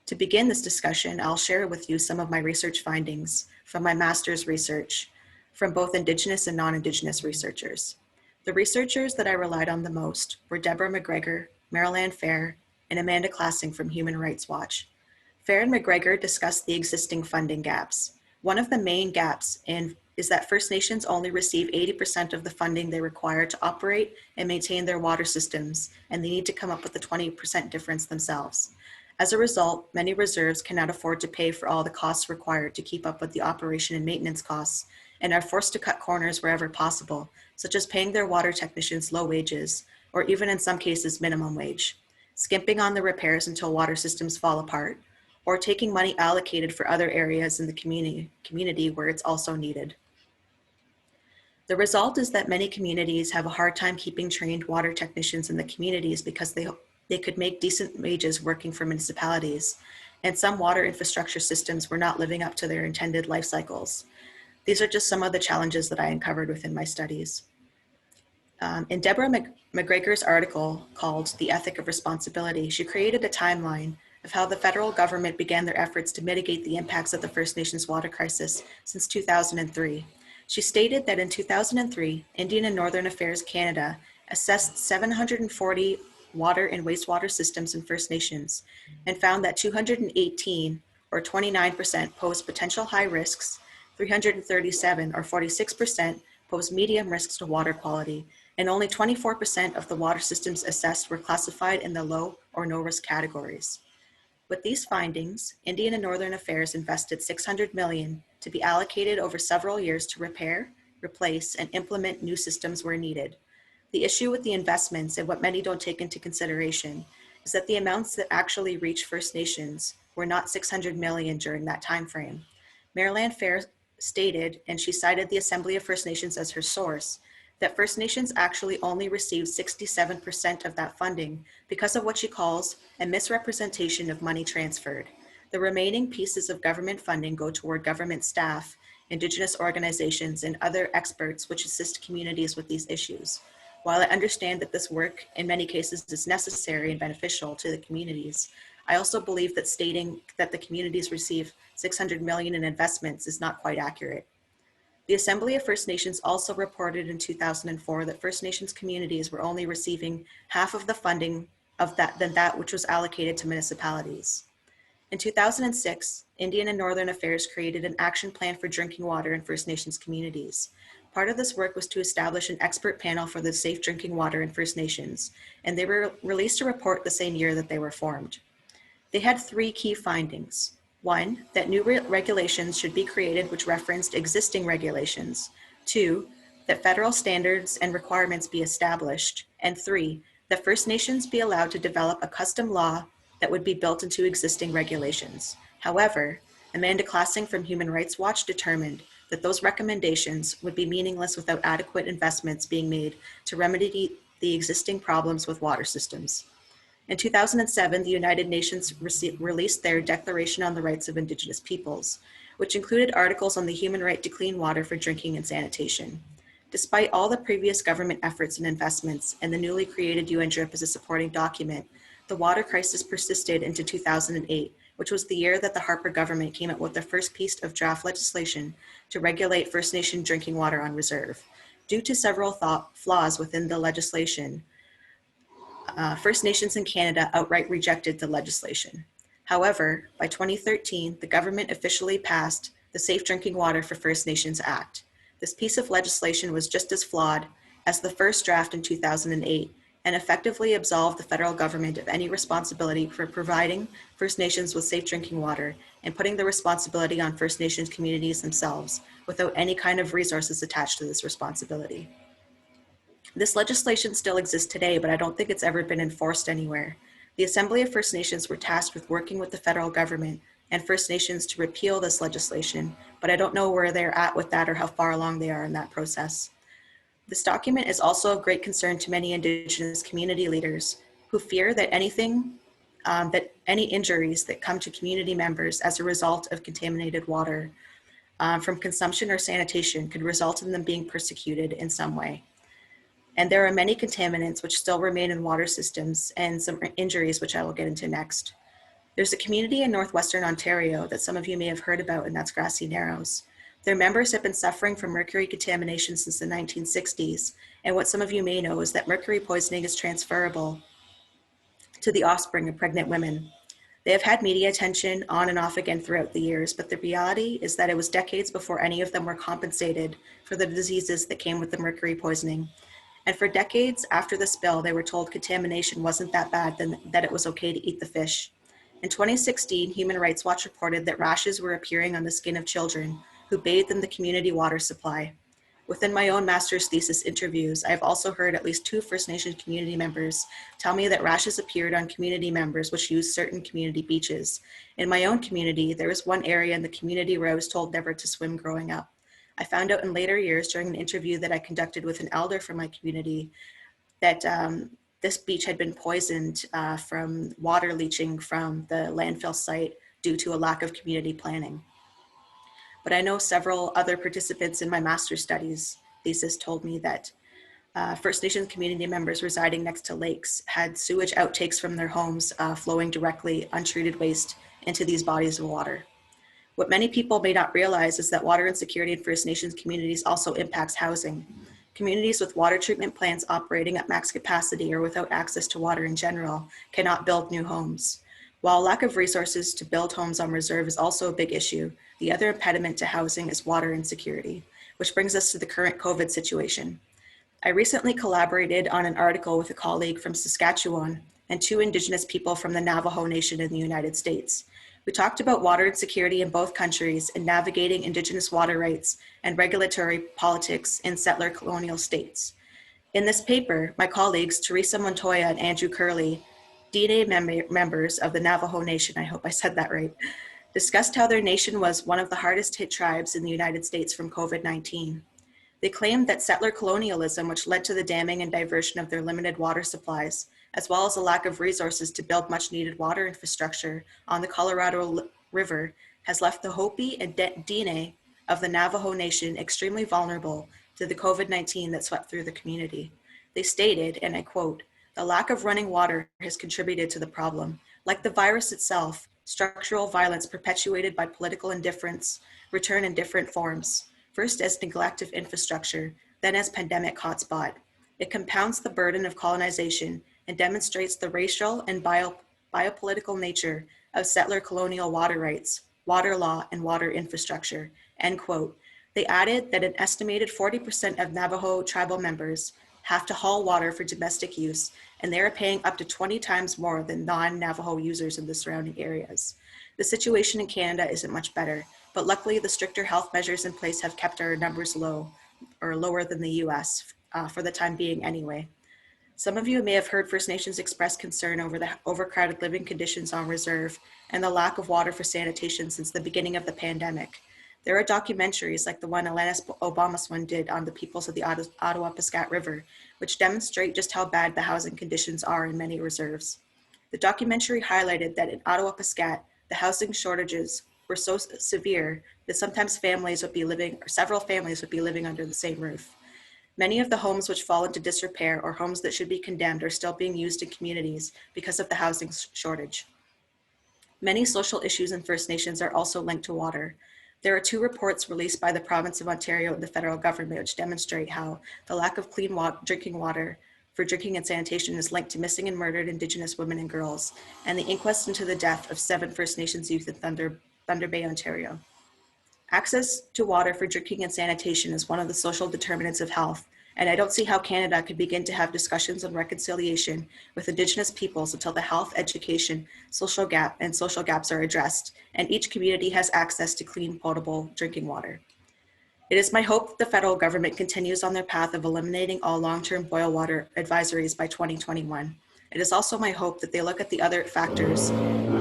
To begin this discussion, I'll share with you some of my research findings from my master's research from both Indigenous and non-Indigenous researchers. The researchers that I relied on the most were Deborah McGregor, Marilyn Fair, and Amanda Classing from Human Rights Watch. Fair and McGregor discussed the existing funding gaps. One of the main gaps is that First Nations only receive 80% of the funding they require to operate and maintain their water systems, and they need to come up with the 20% difference themselves. As a result, many reserves cannot afford to pay for all the costs required to keep up with the operation and maintenance costs, and are forced to cut corners wherever possible, such as paying their water technicians low wages, or even in some cases minimum wage, skimping on the repairs until water systems fall apart, or taking money allocated for other areas in the community where it's also needed. The result is that many communities have a hard time keeping trained water technicians in the communities because they could make decent wages working for municipalities, and some water infrastructure systems were not living up to their intended life cycles. These are just some of the challenges that I uncovered within my studies. In Deborah McGregor's article called The Ethic of Responsibility, she created a timeline of how the federal government began their efforts to mitigate the impacts of the First Nations water crisis since 2003. She stated that in 2003, Indian and Northern Affairs Canada assessed 740 water and wastewater systems in First Nations and found that 218, or 29%, posed potential high risks, 337, or 46%, posed medium risks to water quality, and only 24% of the water systems assessed were classified in the low or no risk categories. With these findings, Indian and Northern Affairs invested $600 million to be allocated over several years to repair, replace, and implement new systems where needed. The issue with the investments, and what many don't take into consideration, is that the amounts that actually reach First Nations were not $600 million during that time frame. Marilyn Fair stated, and she cited the Assembly of First Nations as her source, that First Nations actually only received 67% of that funding because of what she calls a misrepresentation of money transferred. The remaining pieces of government funding go toward government staff, Indigenous organizations, and other experts which assist communities with these issues. While I understand that this work in many cases is necessary and beneficial to the communities, I also believe that stating that the communities receive $600 million in investments is not quite accurate. The Assembly of First Nations also reported in 2004 that First Nations communities were only receiving half of the funding than that which was allocated to municipalities. In 2006, Indian and Northern Affairs created an action plan for drinking water in First Nations communities. Part of this work was to establish an expert panel for the safe drinking water in First Nations, and they released a report the same year that they were formed. They had three key findings. One, that new regulations should be created which referenced existing regulations. Two, that federal standards and requirements be established. And three, that First Nations be allowed to develop a custom law that would be built into existing regulations. However, Amanda Classing from Human Rights Watch determined that those recommendations would be meaningless without adequate investments being made to remedy the existing problems with water systems. In 2007, the United Nations released their Declaration on the Rights of Indigenous Peoples, which included articles on the human right to clean water for drinking and sanitation. Despite all the previous government efforts and investments and the newly created UN DRIP as a supporting document, the water crisis persisted into 2008, which was the year that the Harper government came up with the first piece of draft legislation to regulate First Nation drinking water on reserve. Due to several flaws within the legislation, First Nations in Canada outright rejected the legislation. However, by 2013, the government officially passed the Safe Drinking Water for First Nations Act. This piece of legislation was just as flawed as the first draft in 2008 and effectively absolved the federal government of any responsibility for providing First Nations with safe drinking water and putting the responsibility on First Nations communities themselves without any kind of resources attached to this responsibility. This legislation still exists today, but I don't think it's ever been enforced anywhere. The Assembly of First Nations were tasked with working with the federal government and First Nations to repeal this legislation, but I don't know where they're at with that or how far along they are in that process. This document is also of great concern to many Indigenous community leaders who fear that anything that any injuries that come to community members as a result of contaminated water from consumption or sanitation could result in them being persecuted in some way. And there are many contaminants which still remain in water systems and some injuries which I will get into next. There's a community in northwestern Ontario that some of you may have heard about, and that's Grassy Narrows. Their members have been suffering from mercury contamination since the 1960s. And what some of you may know is that mercury poisoning is transferable to the offspring of pregnant women. They have had media attention on and off again throughout the years, but the reality is that it was decades before any of them were compensated for the diseases that came with the mercury poisoning. And for decades after the spill, they were told contamination wasn't that bad, that it was okay to eat the fish. In 2016, Human Rights Watch reported that rashes were appearing on the skin of children who bathed in the community water supply. Within my own master's thesis interviews, I've also heard at least 2 First Nations community members tell me that rashes appeared on community members which use certain community beaches. In my own community, there was one area in the community where I was told never to swim growing up. I found out in later years during an interview that I conducted with an elder from my community that this beach had been poisoned from water leaching from the landfill site due to a lack of community planning. But I know several other participants in my master's studies thesis told me that First Nations community members residing next to lakes had sewage outtakes from their homes flowing directly untreated waste into these bodies of water. What many people may not realize is that water insecurity in First Nations communities also impacts housing. Communities with water treatment plants operating at max capacity or without access to water in general cannot build new homes. While lack of resources to build homes on reserve is also a big issue, the other impediment to housing is water insecurity, which brings us to the current COVID situation. I recently collaborated on an article with a colleague from Saskatchewan and 2 Indigenous people from the Navajo Nation in the United States. We talked about water insecurity in both countries and navigating Indigenous water rights and regulatory politics in settler colonial states. In this paper, my colleagues, Teresa Montoya and Andrew Curley, DNA members of the Navajo Nation, I hope I said that right, discussed how their nation was one of the hardest hit tribes in the United States from COVID-19. They claimed that settler colonialism, which led to the damming and diversion of their limited water supplies, as well as a lack of resources to build much needed water infrastructure on the Colorado River, has left the Hopi and Dene of the Navajo Nation extremely vulnerable to the COVID-19 that swept through the community. They stated, and I quote, "The lack of running water has contributed to the problem. Like the virus itself, structural violence perpetuated by political indifference return in different forms, first as neglect of infrastructure, then as pandemic hotspot. It compounds the burden of colonization and demonstrates the racial and biopolitical nature of settler colonial water rights, water law, and water infrastructure," end quote. They added that an estimated 40% of Navajo tribal members have to haul water for domestic use, and they are paying up to 20 times more than non-Navajo users in the surrounding areas. The situation in Canada isn't much better, but luckily the stricter health measures in place have kept our numbers low, or lower than the US, for the time being anyway. Some of you may have heard First Nations express concern over the overcrowded living conditions on reserve and the lack of water for sanitation since the beginning of the pandemic. There are documentaries like the one Alanis Obamaswan did on the peoples of the Ottawa-Piscat River, which demonstrate just how bad the housing conditions are in many reserves. The documentary highlighted that in Ottawa-Piscat, the housing shortages were so severe that sometimes several families would be living under the same roof. Many of the homes which fall into disrepair or homes that should be condemned are still being used in communities because of the housing shortage. Many social issues in First Nations are also linked to water. There are 2 reports released by the province of Ontario and the federal government which demonstrate how the lack of clean drinking water for drinking and sanitation is linked to missing and murdered Indigenous women and girls, and the inquest into the death of 7 First Nations youth in Thunder Bay, Ontario. Access to water for drinking and sanitation is one of the social determinants of health, and I don't see how Canada could begin to have discussions on reconciliation with Indigenous peoples until the health, education, social gaps are addressed, and each community has access to clean, potable drinking water. It is my hope that the federal government continues on their path of eliminating all long-term boil water advisories by 2021. It is also my hope that they look at the other factors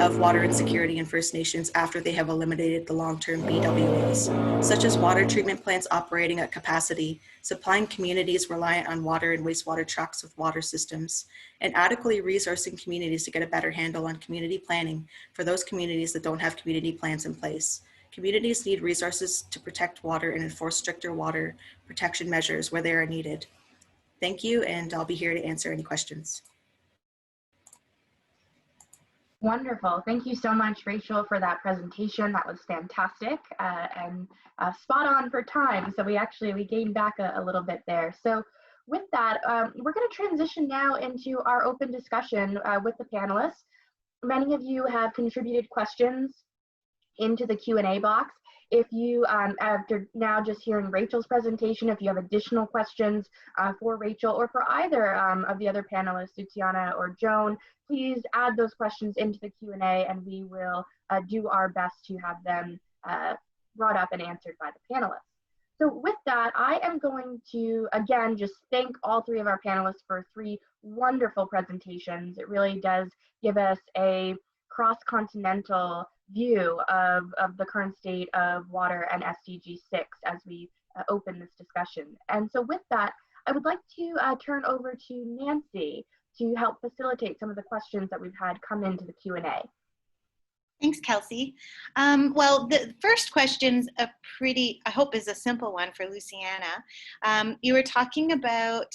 of water insecurity in First Nations after they have eliminated the long-term BWAs, such as water treatment plants operating at capacity, supplying communities reliant on water and wastewater trucks with water systems, and adequately resourcing communities to get a better handle on community planning for those communities that don't have community plans in place. Communities need resources to protect water and enforce stricter water protection measures where they are needed. Thank you, and I'll be here to answer any questions. Wonderful. Thank you so much, Rachel, for that presentation. That was fantastic and spot on for time. So we gained back a little bit there. So with that, we're going to transition now into our open discussion with the panelists. Many of you have contributed questions into the Q&A box. If you, after now just hearing Rachel's presentation, if you have additional questions for Rachel or for either of the other panelists, Luciana or Joan, please add those questions into the Q&A and we will do our best to have them brought up and answered by the panelists. So with that, I am going to, again, just thank all three of our panelists for 3 wonderful presentations. It really does give us a cross-continental view of the current state of water and SDG 6 as we open this discussion. And so with that, I would like to turn over to Nancy to help facilitate some of the questions that we've had come into the Q&A. Thanks, Kelsey. Well, the first question's I hope is a simple one for Luciana. You were talking about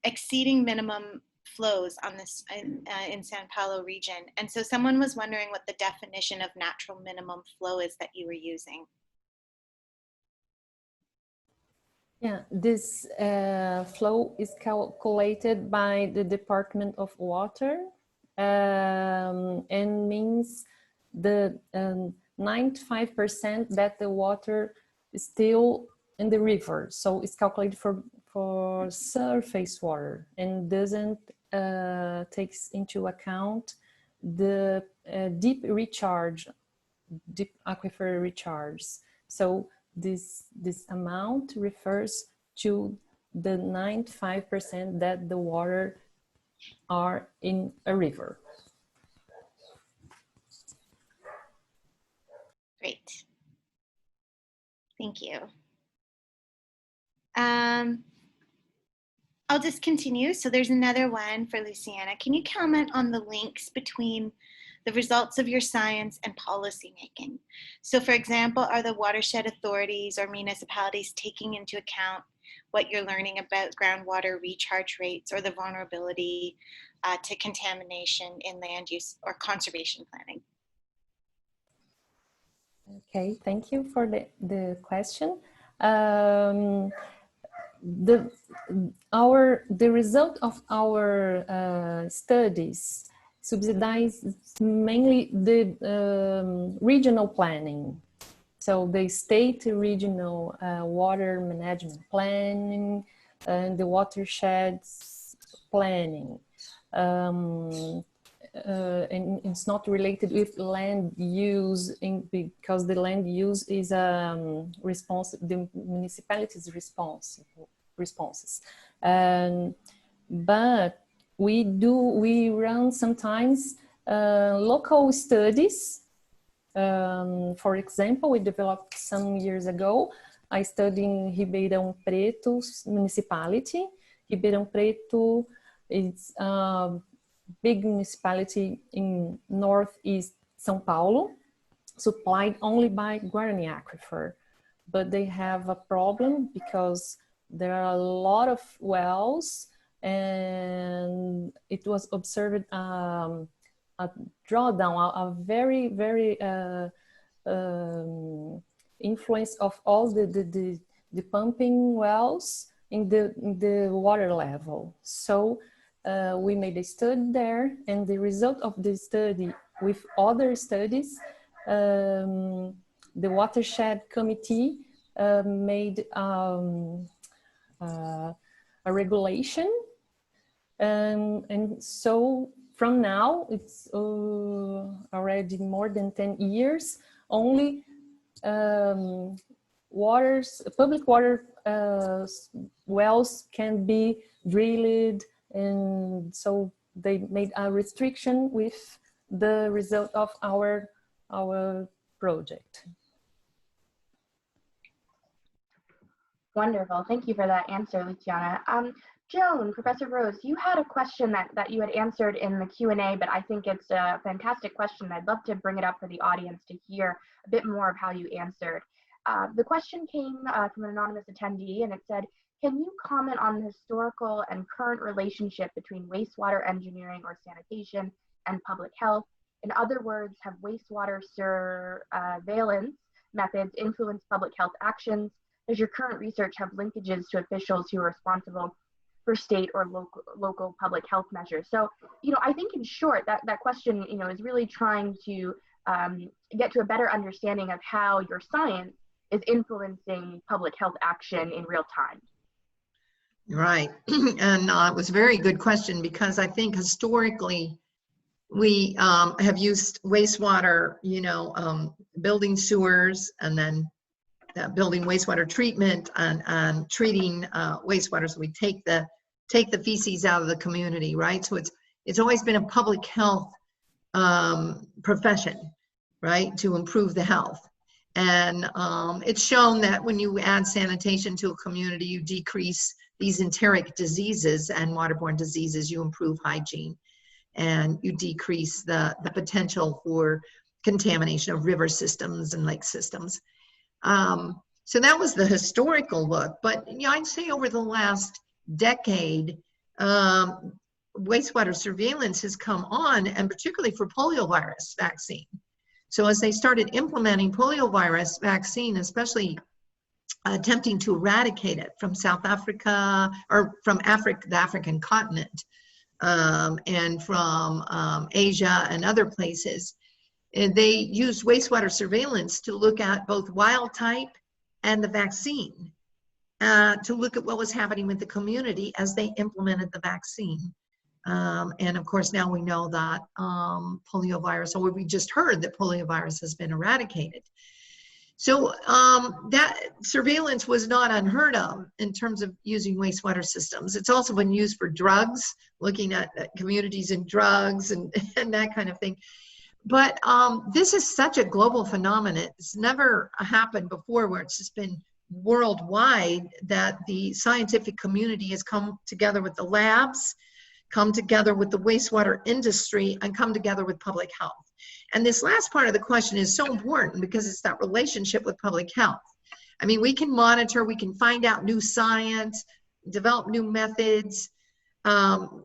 exceeding minimum flows on this in San Paulo region. And so someone was wondering what the definition of natural minimum flow is that you were using. Yeah, this flow is calculated by the Department of Water and means the 95% that the water is still in the river. So it's calculated for surface water and doesn't takes into account the deep aquifer recharge. So this amount refers to the 95% that the water are in a river. Great. Thank you. I'll just continue. So there's another one for Luciana. Can you comment on the links between the results of your science and policy making? So for example, are the watershed authorities or municipalities taking into account what you're learning about groundwater recharge rates or the vulnerability to contamination in land use or conservation planning? Okay, thank you for the question. The result of our studies subsidize mainly the regional planning. So the state regional water management planning and the watersheds planning. And it's not related with land use because the land use is the municipality's responses. But we run sometimes local studies. For example, we developed some years ago. I studied in Ribeirão Preto's municipality. Ribeirão Preto is big municipality in northeast São Paulo, supplied only by Guarani aquifer. But they have a problem because there are a lot of wells and it was observed a drawdown, a very, very influence of all the pumping wells in the water level. So we made a study there, and the result of the study with other studies, the watershed committee made a regulation, and so from now it's already more than 10 years. Only public water wells can be drilled, and so they made a restriction with the result of our project. Wonderful. Thank you for that answer, Luciana. Joan, Professor Rose, you had a question that you had answered in the Q&A, but I think it's a fantastic question. I'd love to bring it up for the audience to hear a bit more of how you answered. The question came from an anonymous attendee, and it said, can you comment on the historical and current relationship between wastewater engineering or sanitation and public health? In other words, have wastewater surveillance methods influenced public health actions? Does your current research have linkages to officials who are responsible for state or local public health measures? So, I think in short, that question, is really trying to get to a better understanding of how your science is influencing public health action in real time. Right. And it was a very good question, because I think historically we have used wastewater, building sewers, and then building wastewater treatment and treating wastewater. So we take the feces out of the community, right? So it's always been a public health profession, right, to improve the health. And it's shown that when you add sanitation to a community, you decrease these enteric diseases and waterborne diseases, you improve hygiene, and you decrease the potential for contamination of river systems and lake systems. So that was the historical look, but I'd say over the last decade, wastewater surveillance has come on, and particularly for poliovirus vaccine. So as they started implementing poliovirus vaccine, especially attempting to eradicate it from South Africa, or from Africa, the African continent, and from Asia and other places, and they used wastewater surveillance to look at both wild type and the vaccine, to look at what was happening with the community as they implemented the vaccine. And of course, now we know that poliovirus, or we just heard that poliovirus has been eradicated. So that surveillance was not unheard of in terms of using wastewater systems. It's also been used for drugs, looking at communities and drugs and that kind of thing. But this is such a global phenomenon. It's never happened before, where it's just been worldwide, that the scientific community has come together with the labs, come together with the wastewater industry, and come together with public health. And this last part of the question is so important, because it's that relationship with public health. I mean, we can monitor, we can find out new science, develop new methods,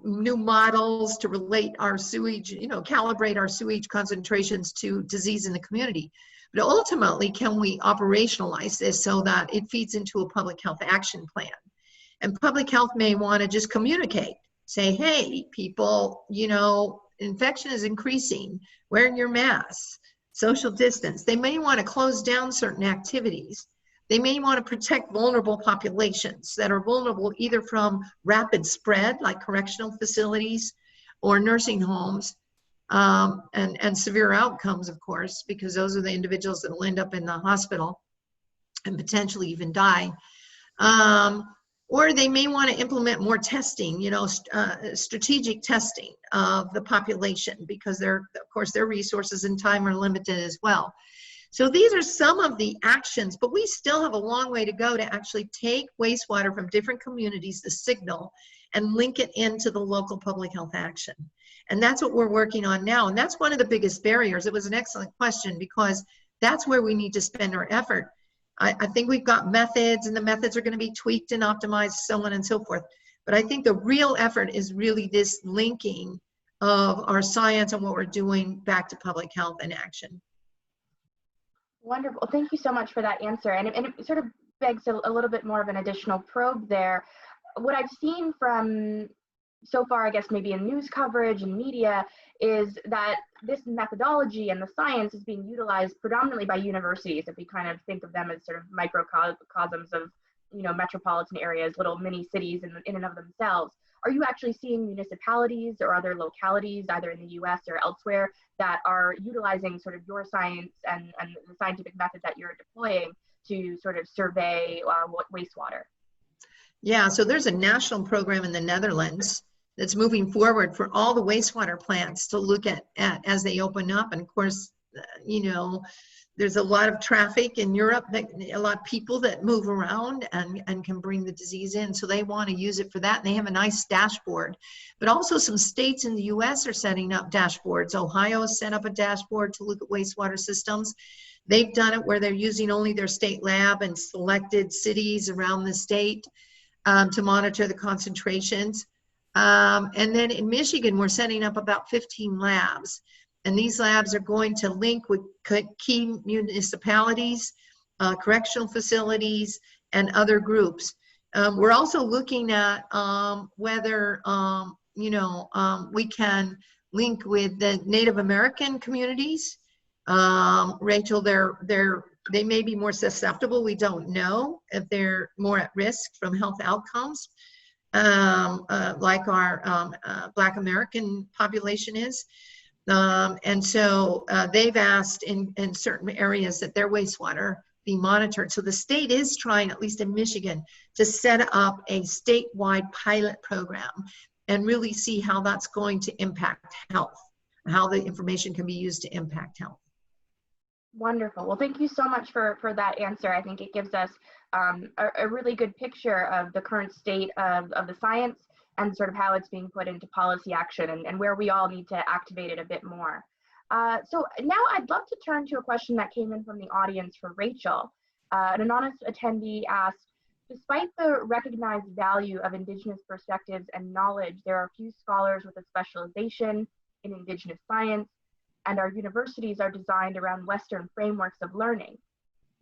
new models to relate our sewage, calibrate our sewage concentrations to disease in the community. But ultimately, can we operationalize this so that it feeds into a public health action plan? And public health may want to just communicate, say, hey, people, infection is increasing, wearing your masks, social distance. They may want to close down certain activities. They may want to protect vulnerable populations that are vulnerable either from rapid spread, like correctional facilities or nursing homes, and severe outcomes, of course, because those are the individuals that will end up in the hospital and potentially even die. Or they may want to implement more testing, strategic testing of the population, because of course, their resources and time are limited as well. So these are some of the actions, but we still have a long way to go to actually take wastewater from different communities, the signal, and link it into the local public health action. And that's what we're working on now. And that's one of the biggest barriers. It was an excellent question, because that's where we need to spend our effort. I think we've got methods, and the methods are going to be tweaked and optimized, so on and so forth. But I think the real effort is really this linking of our science and what we're doing back to public health and action. Wonderful. Thank you so much for that answer. And it sort of begs a little bit more of an additional probe there. What I've seen from so far, I guess maybe in news coverage and media, is that this methodology and the science is being utilized predominantly by universities, if we kind of think of them as sort of microcosms of, metropolitan areas, little mini cities in and of themselves. Are you actually seeing municipalities or other localities, either in the US or elsewhere, that are utilizing sort of your science and the scientific method that you're deploying to sort of survey wastewater? Yeah, so there's a national program in the Netherlands that's moving forward for all the wastewater plants to look at as they open up. And of course, you know, there's a lot of traffic in Europe, a lot of people that move around and can bring the disease in. So they want to use it for that. And they have a nice dashboard. But also some states in the US are setting up dashboards. Ohio has set up a dashboard to look at wastewater systems. They've done it where they're using only their state lab and selected cities around the state to monitor the concentrations. And then in Michigan, we're setting up about 15 labs. And these labs are going to link with key municipalities, correctional facilities, and other groups. We're also looking at whether, you know, we can link with the Native American communities. Rachel, they may be more susceptible. We don't know if they're more at risk from health outcomes, like our Black American population is. And so they've asked in certain areas that their wastewater be monitored. So the state is trying, at least in Michigan, to set up a statewide pilot program and really see how that's going to impact health, how the information can be used to impact health. Wonderful. Well, thank you so much for that answer. I think it gives us a really good picture of the current state of the science and sort of how it's being put into policy action and where we all need to activate it a bit more. So now I'd love to turn to a question that came in from the audience for Rachel. An anonymous attendee asked, despite the recognized value of Indigenous perspectives and knowledge, there are few scholars with a specialization in Indigenous science, and our universities are designed around Western frameworks of learning.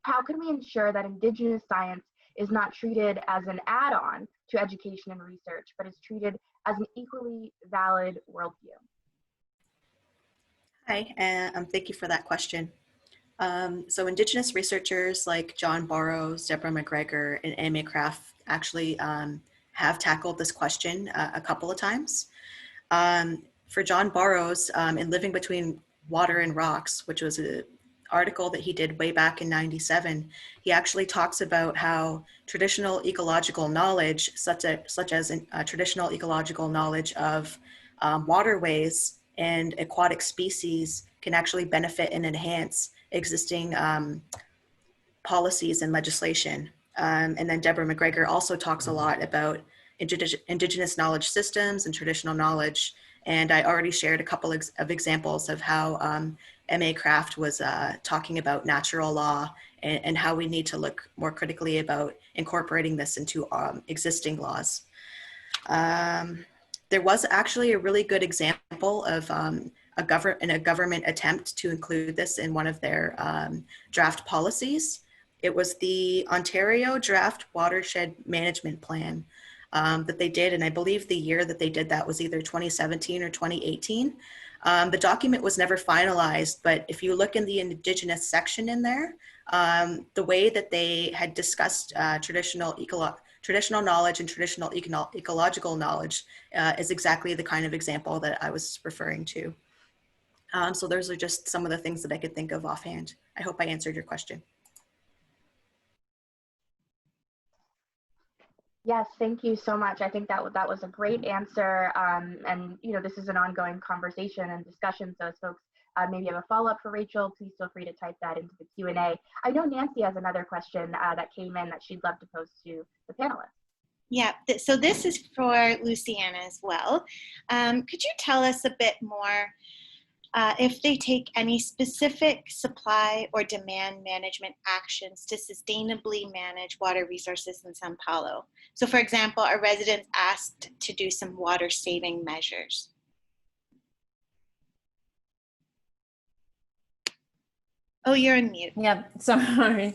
How can we ensure that Indigenous science is not treated as an add-on to education and research, but is treated as an equally valid worldview? Hi, and thank you for that question. So Indigenous researchers like John Borrows, Deborah McGregor, and Amy Craft actually have tackled this question a couple of times. For John Borrows, in Living Between Water and Rocks, which was an article that he did way back in '97, he actually talks about how traditional ecological knowledge, such as traditional ecological knowledge of waterways and aquatic species, can actually benefit and enhance existing policies and legislation. And then Deborah McGregor also talks a lot about Indigenous knowledge systems and traditional knowledge. And I already shared a couple of examples of how M.A. Craft was talking about natural law and how we need to look more critically about incorporating this into existing laws. There was actually a really good example of a government attempt to include this in one of their draft policies. It was the Ontario Draft Watershed Management Plan that they did, and I believe the year that they did that was either 2017 or 2018. The document was never finalized, but if you look in the Indigenous section in there, the way that they had discussed traditional knowledge and traditional ecological knowledge is exactly the kind of example that I was referring to. So those are just some of the things that I could think of offhand. I hope I answered your question. Yes, thank you so much. I think that was a great answer. And you know, this is an ongoing conversation and discussion. So as folks maybe have a follow-up for Rachel, please feel free to type that into the Q&A. I know Nancy has another question that came in that she'd love to pose to the panelists. Yeah, so this is for Luciana as well. Could you tell us a bit more if they take any specific supply or demand management actions to sustainably manage water resources in Sao Paulo? So for example, are residents asked to do some water saving measures? Oh, you're on mute. Yeah, sorry.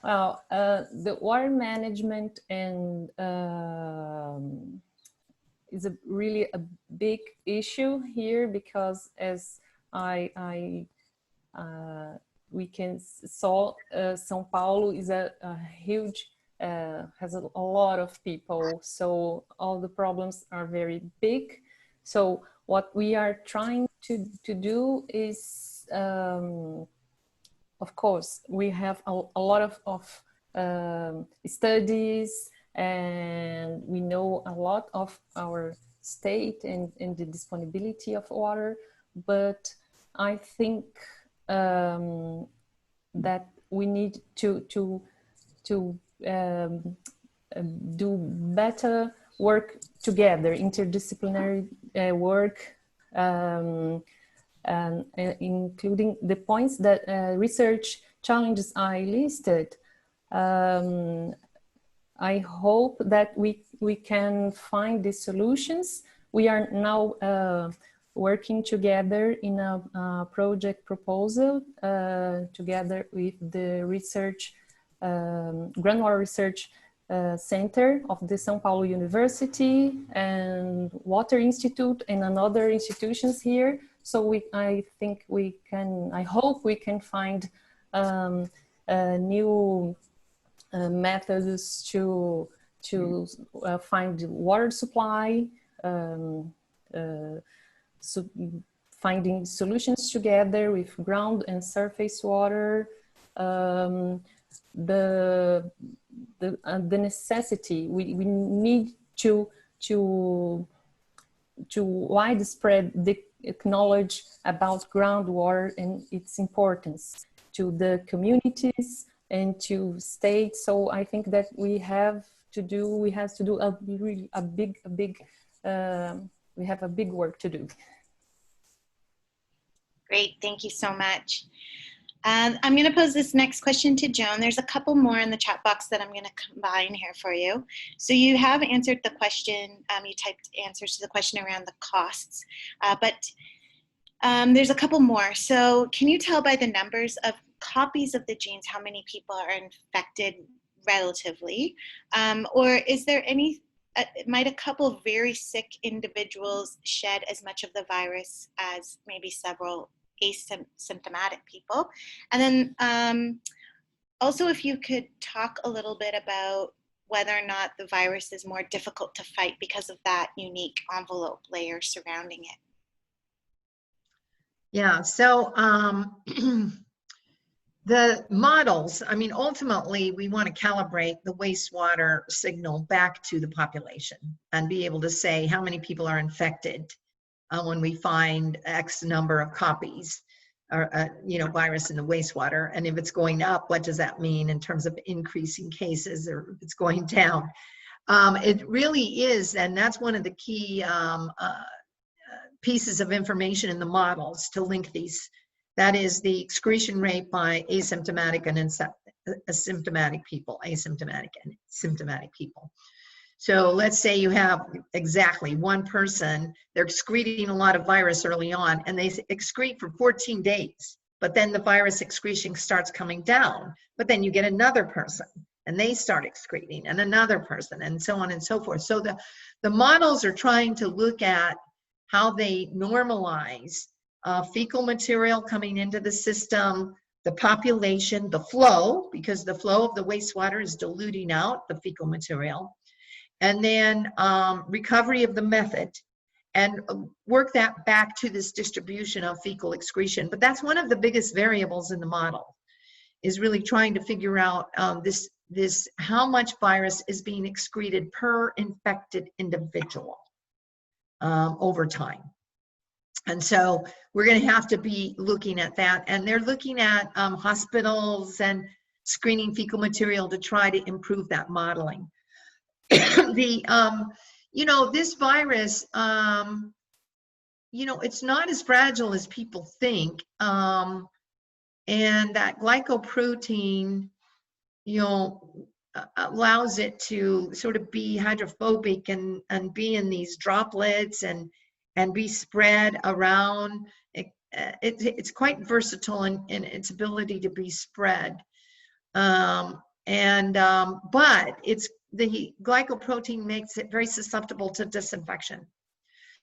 Well, the water management and is really a big issue here because as we can saw, São Paulo is a huge, has a lot of people, so all the problems are very big. So what we are trying to do is of course, we have a lot of studies, and we know a lot of our state and the disponibility of water, but I think that we need to do better work together, interdisciplinary work, and including the points that research challenges I listed. I hope that we can find the solutions. We are now working together in a project proposal together with the research, groundwater research center of the São Paulo University and Water Institute and another institutions here. So I hope we can find new methods to find water supply, so finding solutions together with ground and surface water, the necessity we need to widespread the knowledge about groundwater and its importance to the communities and to states. So I think that we have to do a big we have a big work to do. Great, thank you so much. I'm going to pose this next question to Joan. There's a couple more in the chat box that I'm going to combine here for you. So you have answered the question, you typed answers to the question around the costs, but there's a couple more. So can you tell by the numbers of copies of the genes how many people are infected relatively? Or is there any, might a couple very sick individuals shed as much of the virus as maybe several asymptomatic people? And then also if you could talk a little bit about whether or not the virus is more difficult to fight because of that unique envelope layer surrounding it. Yeah, so the models, I mean, ultimately we want to calibrate the wastewater signal back to the population and be able to say how many people are infected when we find X number of copies or virus in the wastewater. And if it's going up, what does that mean in terms of increasing cases, or if it's going down? It really is, and that's one of the key pieces of information in the models to link these. That is the excretion rate by asymptomatic and asymptomatic people, asymptomatic and symptomatic people. So let's say you have exactly one person, they're excreting a lot of virus early on, and they excrete for 14 days, but then the virus excretion starts coming down, but then you get another person and they start excreting, and another person, and so on and so forth. So the models are trying to look at how they normalize fecal material coming into the system, the population, the flow, because the flow of the wastewater is diluting out the fecal material, and then recovery of the method, and work that back to this distribution of fecal excretion. But that's one of the biggest variables in the model, is really trying to figure out this how much virus is being excreted per infected individual over time. And so we're going to have to be looking at that, and they're looking at hospitals and screening fecal material to try to improve that modeling. This virus, it's not as fragile as people think, and that glycoprotein, allows it to sort of be hydrophobic and be in these droplets and be spread around. It's quite versatile in its ability to be spread, but the glycoprotein makes it very susceptible to disinfection.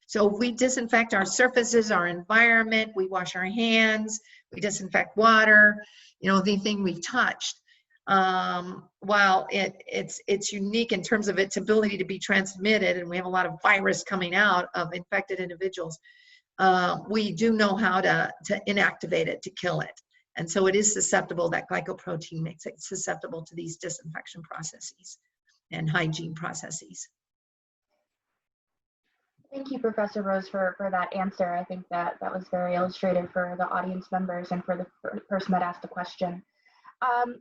So if we disinfect our surfaces, our environment, we wash our hands, we disinfect water, the thing we've touched, while it's unique in terms of its ability to be transmitted, and we have a lot of virus coming out of infected individuals, we do know how to inactivate it, to kill it. And so it is susceptible, that glycoprotein makes it susceptible to these disinfection processes and hygiene processes. Thank you, Professor Rose, for that answer. I think that was very illustrative for the audience members and for the person that asked the question.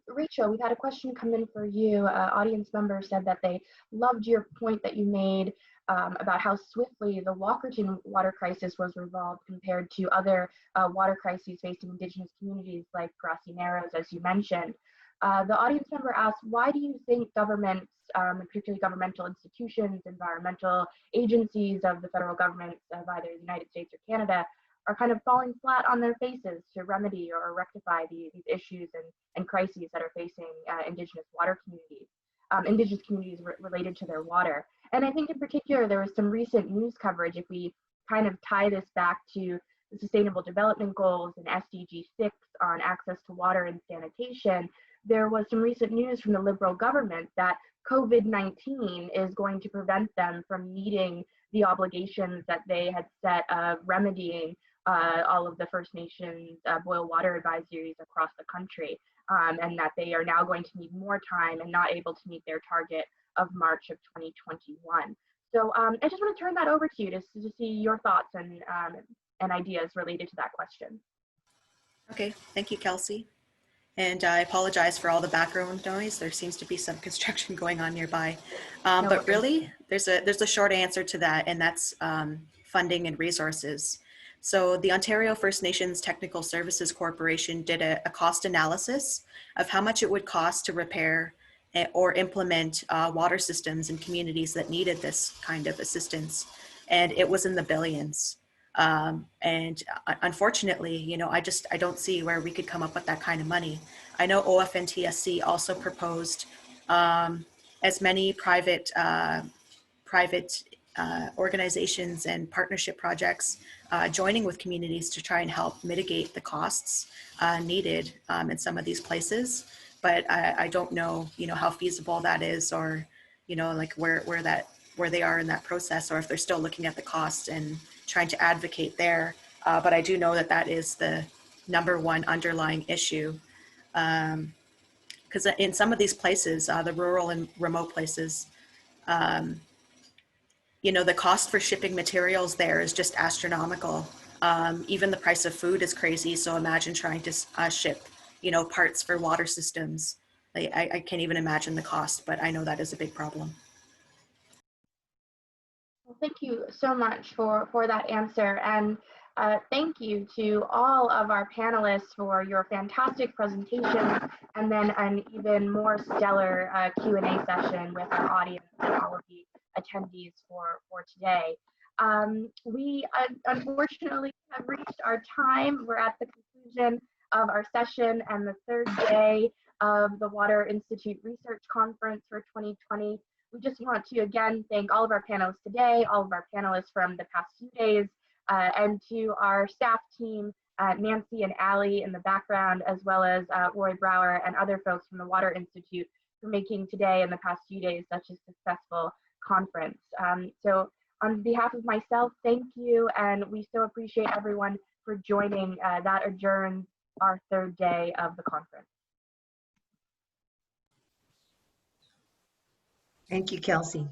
Rachel, we've had a question come in for you. Audience member said that they loved your point that you made about how swiftly the Walkerton water crisis was resolved compared to other water crises facing Indigenous communities like Grassy Narrows, as you mentioned. The audience member asked, why do you think governments, particularly governmental institutions, environmental agencies of the federal governments of either the United States or Canada, are kind of falling flat on their faces to remedy or rectify these issues and crises that are facing Indigenous water communities, Indigenous communities related to their water? And I think in particular, there was some recent news coverage, if we kind of tie this back to the Sustainable Development Goals and SDG 6 on access to water and sanitation. There was some recent news from the Liberal government that COVID-19 is going to prevent them from meeting the obligations that they had set of remedying all of the First Nations boil water advisories across the country, and that they are now going to need more time and not able to meet their target of March of 2021. So I just want to turn that over to you to see your thoughts and ideas related to that question. Okay, thank you, Kelsey. And I apologize for all the background noise. There seems to be some construction going on nearby. But really, there's a short answer to that, and that's funding and resources. So the Ontario First Nations Technical Services Corporation did a cost analysis of how much it would cost to repair or implement water systems in communities that needed this kind of assistance. And it was in the billions. And unfortunately, you know, I don't see where we could come up with that kind of money. I know OFNTSC also proposed as many private organizations and partnership projects joining with communities to try and help mitigate the costs needed in some of these places. But I don't know, you know, how feasible that is, or, you know, like where they are in that process, or if they're still looking at the cost and trying to advocate there. But I do know that that is the #1 underlying issue. Because in some of these places, the rural and remote places, you know, the cost for shipping materials there is just astronomical. Even the price of food is crazy. So imagine trying to ship, you know, parts for water systems. I can't even imagine the cost, but I know that is a big problem. Well, thank you so much for that answer. And thank you to all of our panelists for your fantastic presentations, and then an even more stellar Q&A session with our audience and all of the attendees for today. We unfortunately have reached our time. We're at the conclusion of our session and the third day of the Water Institute Research Conference for 2020. We just want to again thank all of our panelists today, all of our panelists from the past few days, and to our staff team, Nancy and Allie in the background, as well as Roy Brower and other folks from the Water Institute for making today and the past few days such a successful conference. So on behalf of myself, thank you, and we so appreciate everyone for joining. That adjourns our third day of the conference. Thank you, Kelsey.